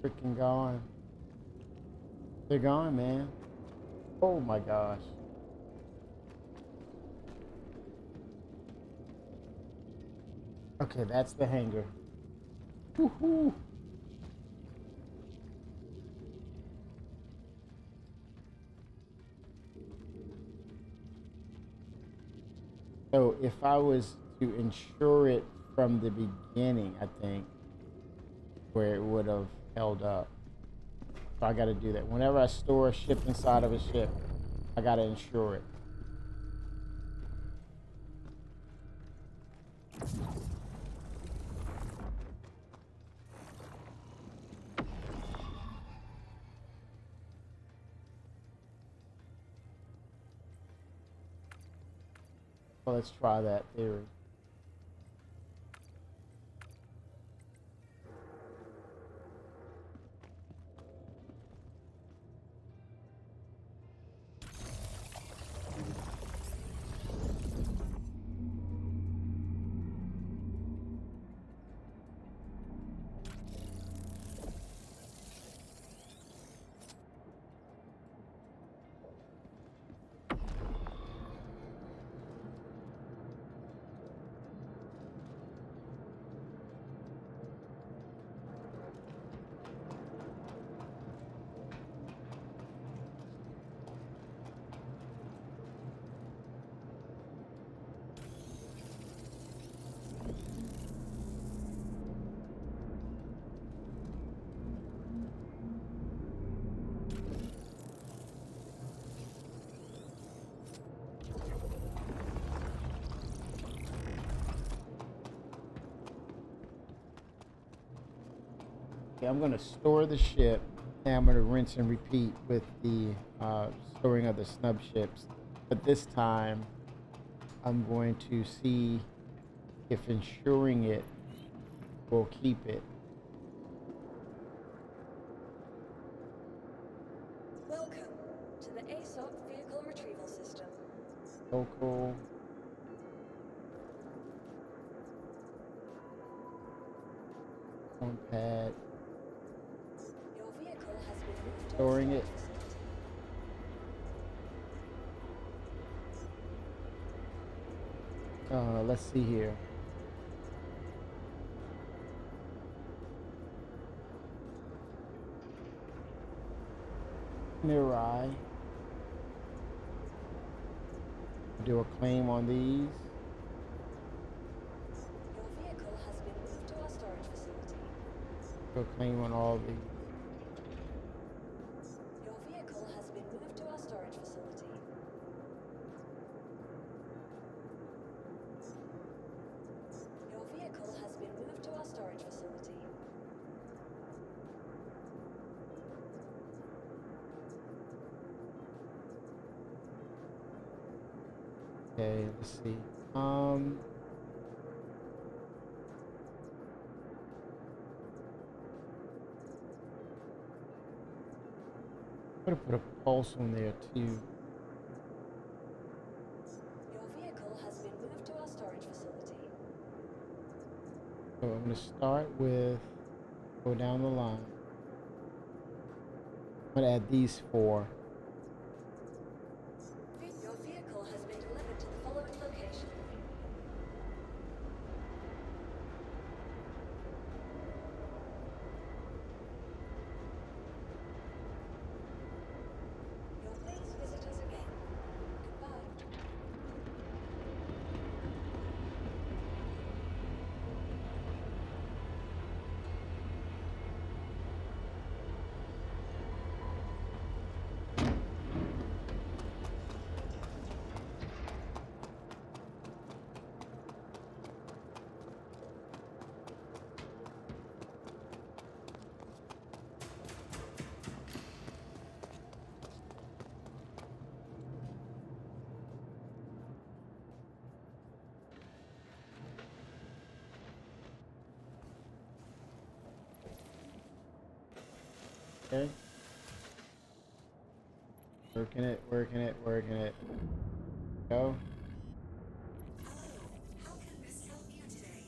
Freaking gone. They're gone, man. Oh my gosh. Okay, that's the hangar. Woohoo! So if I was to insure it from the beginning, I think, where it would have held up. So I got to do that. Whenever I store a ship inside of a ship, I got to insure it. Well, let's try that theory. Okay, I'm going to store the ship, and I'm going to rinse and repeat with the storing of the snub ships. But this time, I'm going to see if insuring it will keep it. Welcome to the ASOP Vehicle Retrieval System. Local. On pad. Your vehicle has been moved to Storing a it. storage facility. Let's see here. Mirai. Do a claim on these. Your vehicle has been moved to our storage facility. Do a claim on all these. Your vehicle has been moved to our storage facility. Your vehicle has been moved to our storage facility. Okay, let's see. I'm gonna put a pulse on there too. Your vehicle has been moved to our storage facility. So I'm gonna start with go down the line. I'm gonna add these four. Your vehicle has been delivered to the following location. Please visit us again. Goodbye. Okay. Working it, working it, working it. Go. Hello. How can Miss help you today?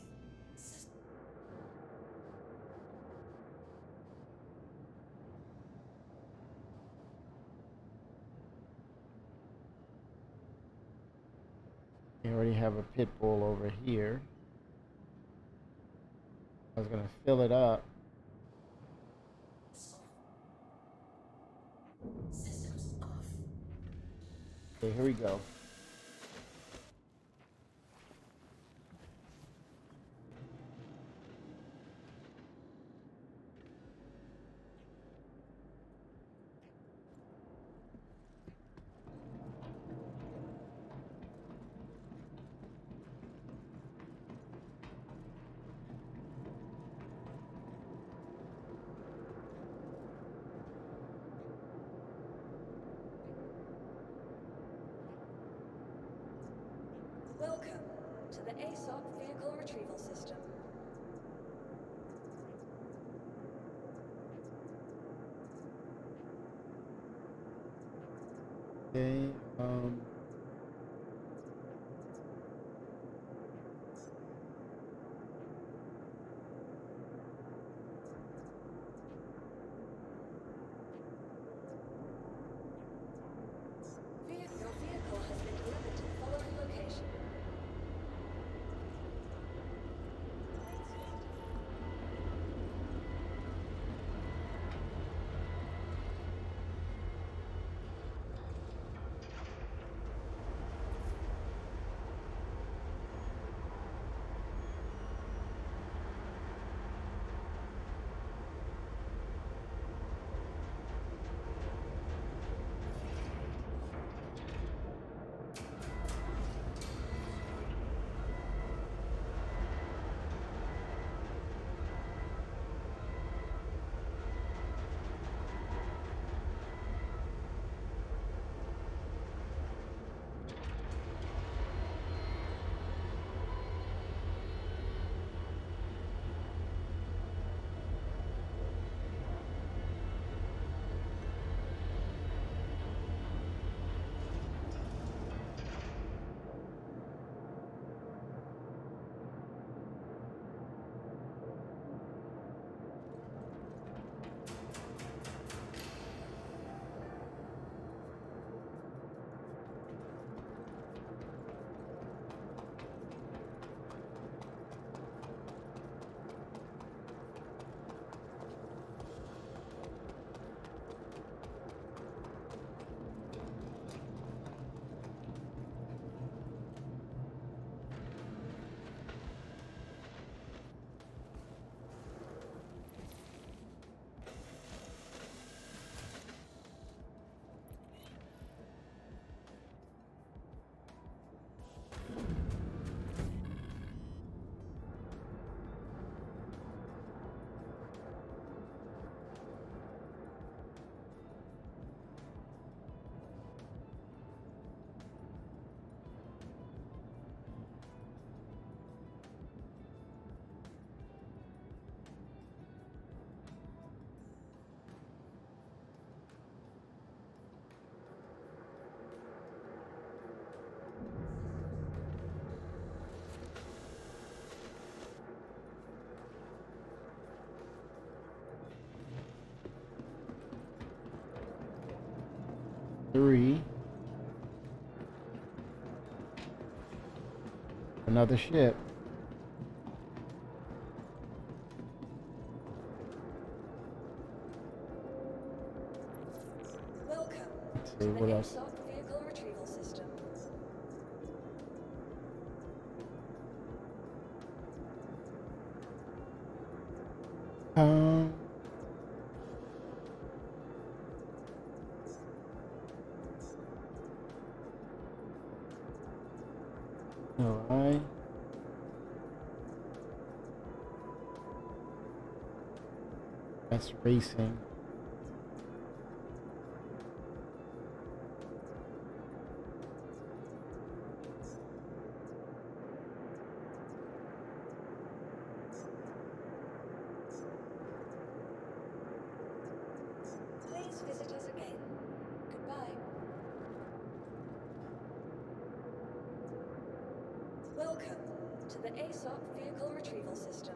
You already have a pit bull over here. I was gonna fill it up. Systems off. Okay, here we go. Welcome to the ASOC Vehicle Retrieval System. Okay, Your vehicle has been delivered to the following location. 3. Another ship. Welcome Let's to see the what else. ASOC vehicle retrieval system. Um. All right. That's racing. Please visit us again. Goodbye. Welcome to the ASOC vehicle retrieval system.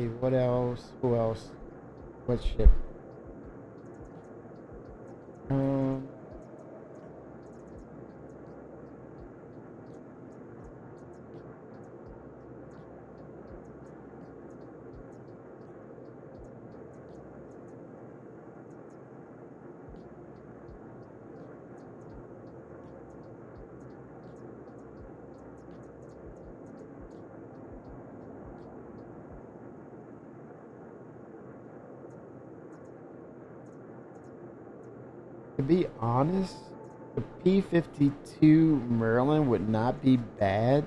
Okay, what else? Who else? What ship? Um. To be honest, the P-52 Merlin would not be bad.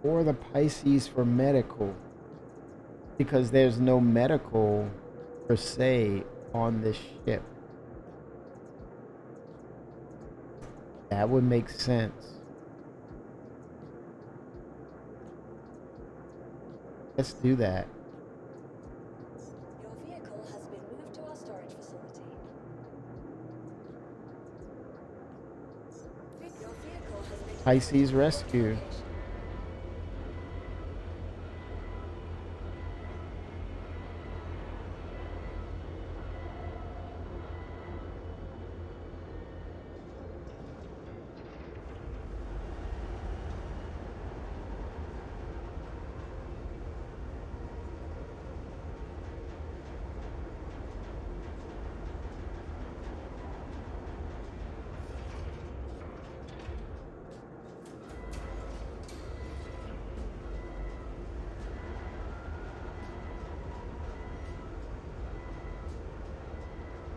Or the Pisces for medical, because there's no medical per se on this ship. That would make sense. Let's do that. Your vehicle has been moved to our storage facility. Your vehicle has been Pisces delivered to your Rescue. location.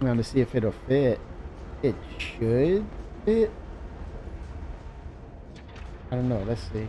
I'm going to see if it'll fit. It should fit. I don't know. Let's see.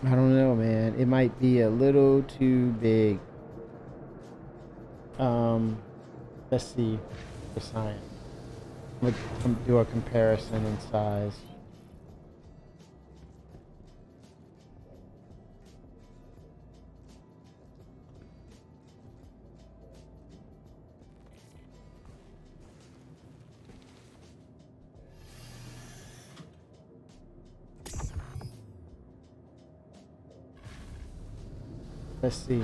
I don't know, man. It might be a little too big. Let's see for science. Let's do a comparison in size. Let's see.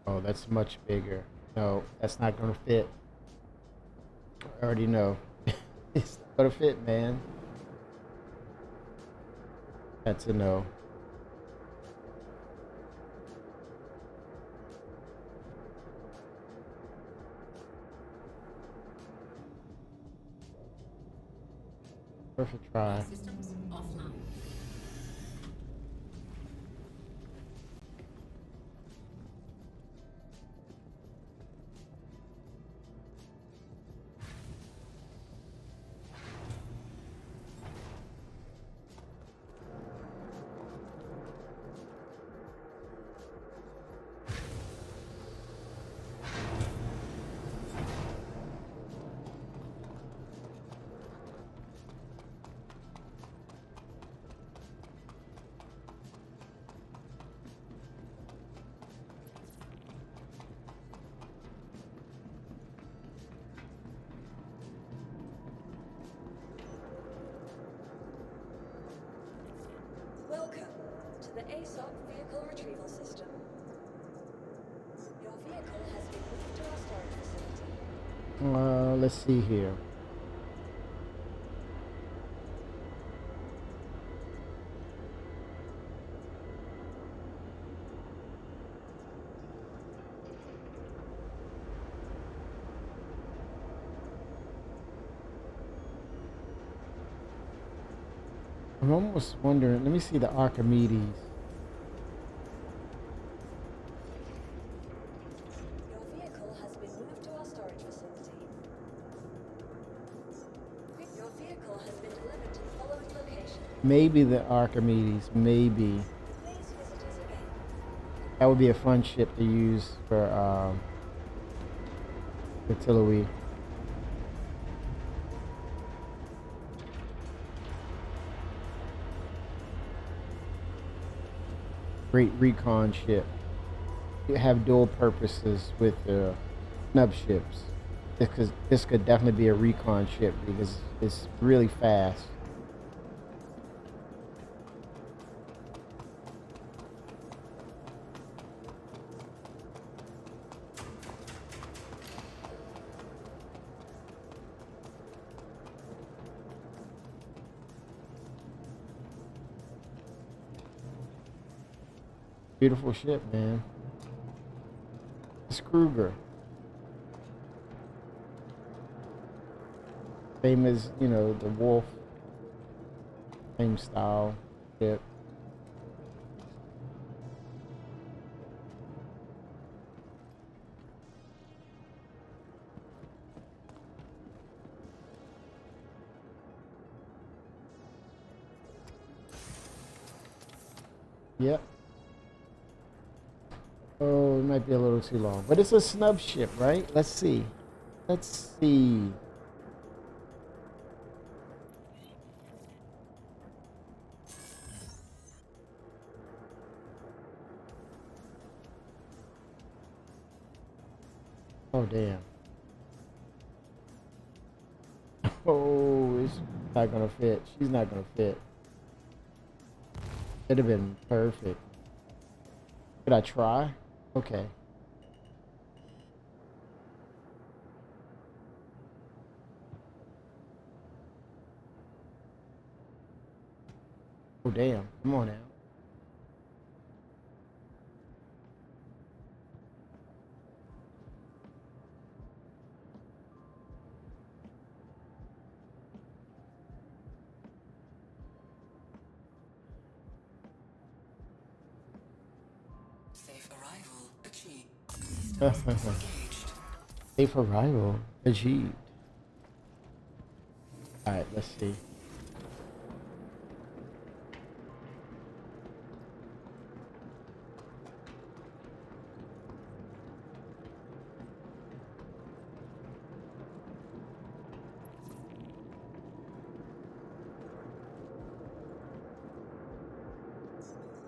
Oh, that's much bigger. No, that's not gonna fit. I already know. It's not gonna fit, man. That's a no. Worth a try. Systems offline. Welcome to the ASOP Vehicle Retrieval System. Your vehicle has been moved to our storage facility. Let's see here. I'm almost wondering. Let me see the Archimedes. Your vehicle has been moved to our storage facility. Your vehicle has been delivered to the following location. Maybe the Archimedes. Maybe Please visit us again. that would be a fun ship to use for Tillowee. Great recon ship. You have dual purposes with the snub ships. This could definitely be a recon ship because it's really fast. Beautiful ship, man. It's Kruger. Same as, the Wolf. Same style ship. Yep. Oh, it might be a little too long. But it's a snub ship, right? Let's see. Let's see. Oh, damn. Oh, it's not gonna fit. She's not gonna fit. It'd have been perfect. Could I try? Okay. Oh, damn. Come on now. Safe arrival achieved. Systems engaged. Safe arrival achieved. Alright, let's see.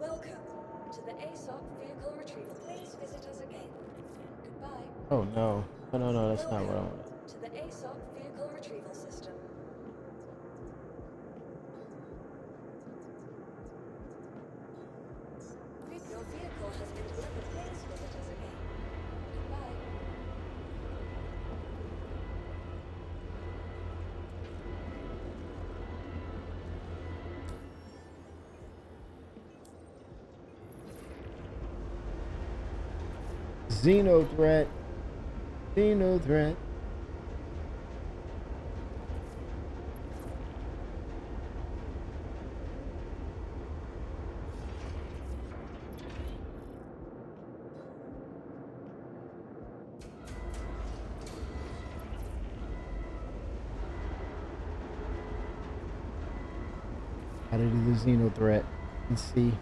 Welcome to the ASOP Vehicle Retrieval. Please visit us again. Goodbye. Oh no. No, that's not what I wanted. Welcome to the ASOP Vehicle Retrieval System. Xeno threat. Xeno threat. How to do the Xeno threat and see.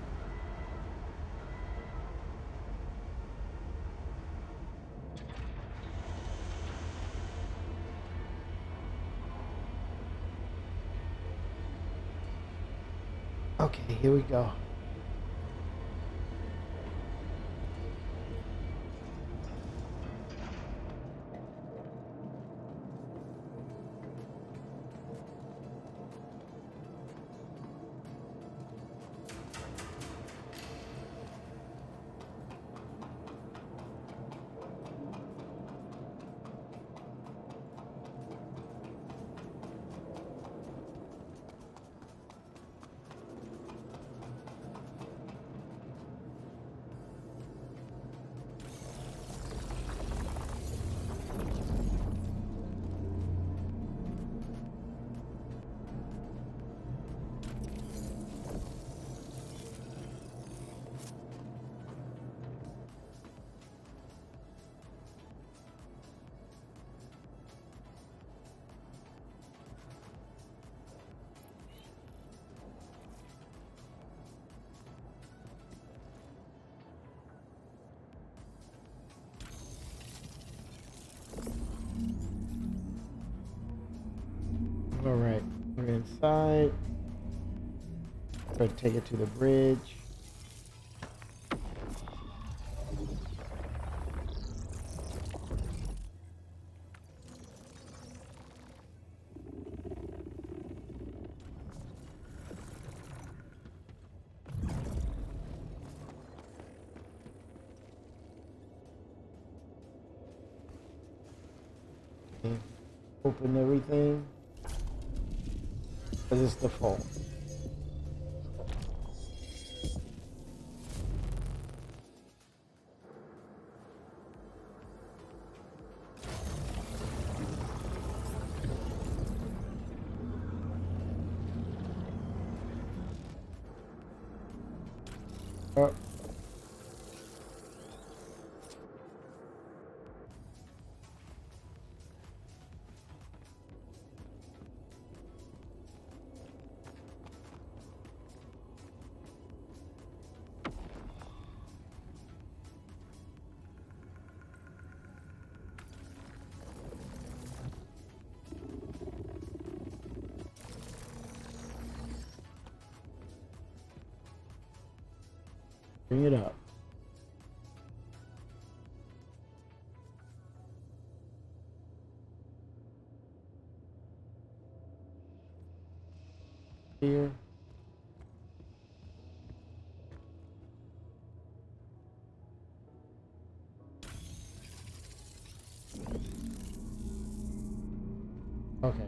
Okay, here we go. All right, we're inside. Try to take it to the bridge. Okay. Open everything. Because it's default. Oh. Bring it up. Here. Okay.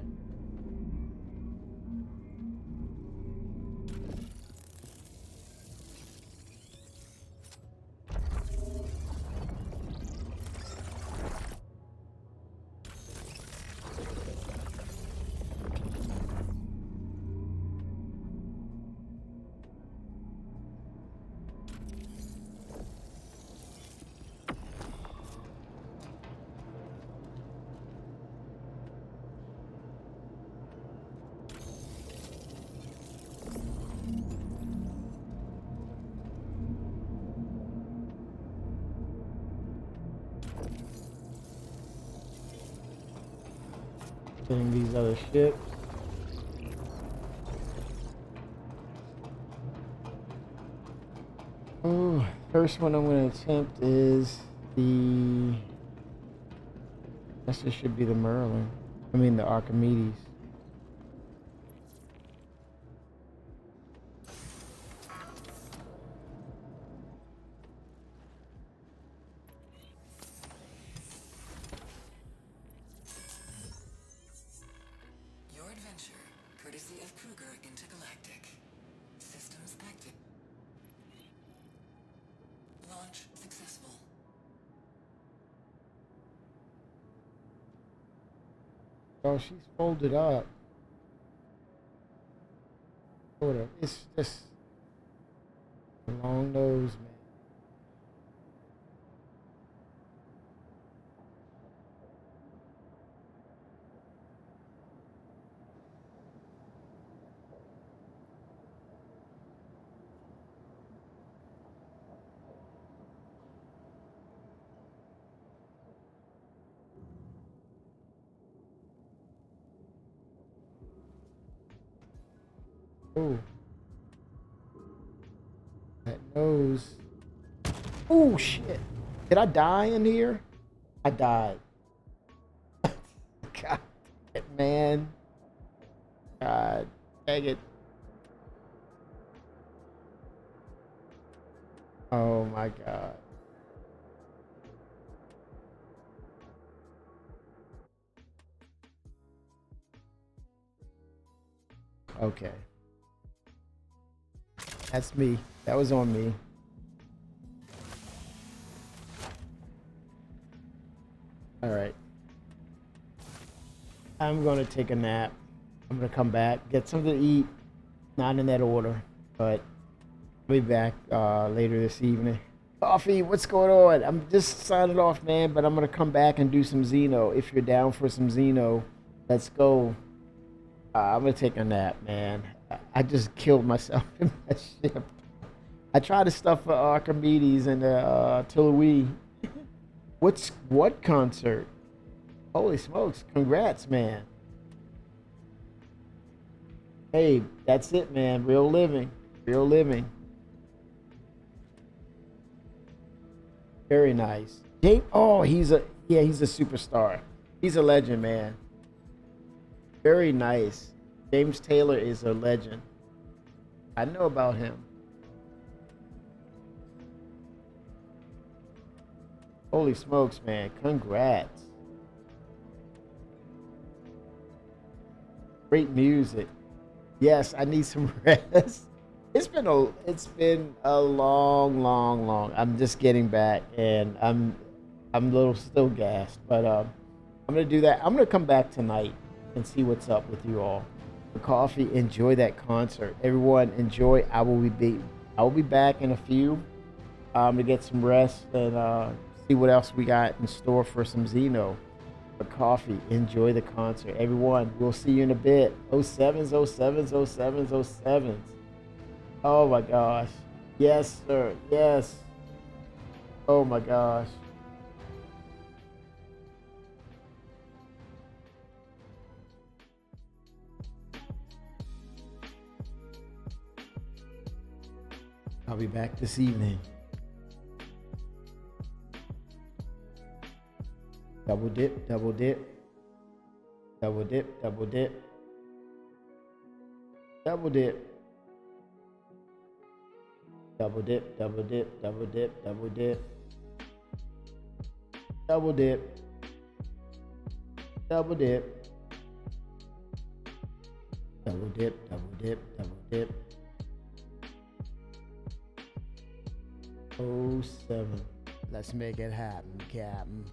Getting these other ships. Oh, first one I'm going to attempt is the. This should be the Merlin. I mean the Archimedes. Your adventure, courtesy of Kruger Intergalactic. Systems active. Launch successful. Oh, she's folded up. Sort of. It's just a long nose, man. Oh, that nose. Oh shit! Did I die in here? I died. God, man. God, dang it. Oh my God. Okay. That's me. That was on me. All right. I'm going to take a nap. I'm going to come back, get something to eat. Not in that order, but I'll be back later this evening. Coffee, what's going on? I'm just signing off, man, but I'm going to come back and do some Xeno. If you're down for some Xeno, let's go. I'm going to take a nap, man. I just killed myself in that ship. I tried to stuff for Archimedes and Tillowee. What concert? Holy smokes! Congrats, man. Hey, that's it, man. Real living, real living. Very nice. Oh, he's a superstar. He's a legend, man. Very nice. James Taylor is a legend. I know about him. Holy smokes, man. Congrats. Great music. Yes, I need some rest. It's been a long. I'm just getting back and I'm a little still gassed, but I'm gonna do that. I'm gonna come back tonight and see what's up with you all. For coffee, enjoy that concert. Everyone enjoy. I will be back in a few to get some rest and see what else we got in store for some Xeno. For coffee, enjoy the concert. Everyone, we'll see you in a bit. 07s, 07s, 07s, 07s. Oh my gosh. Yes, sir. Yes. Oh my gosh. I'll be back this evening. Double dip, double dip. Double dip, double dip. Double dip. Double dip, double dip, double dip, double dip. Double dip. Double dip. Double dip, double dip, double dip. 07. Let's make it happen, Captain.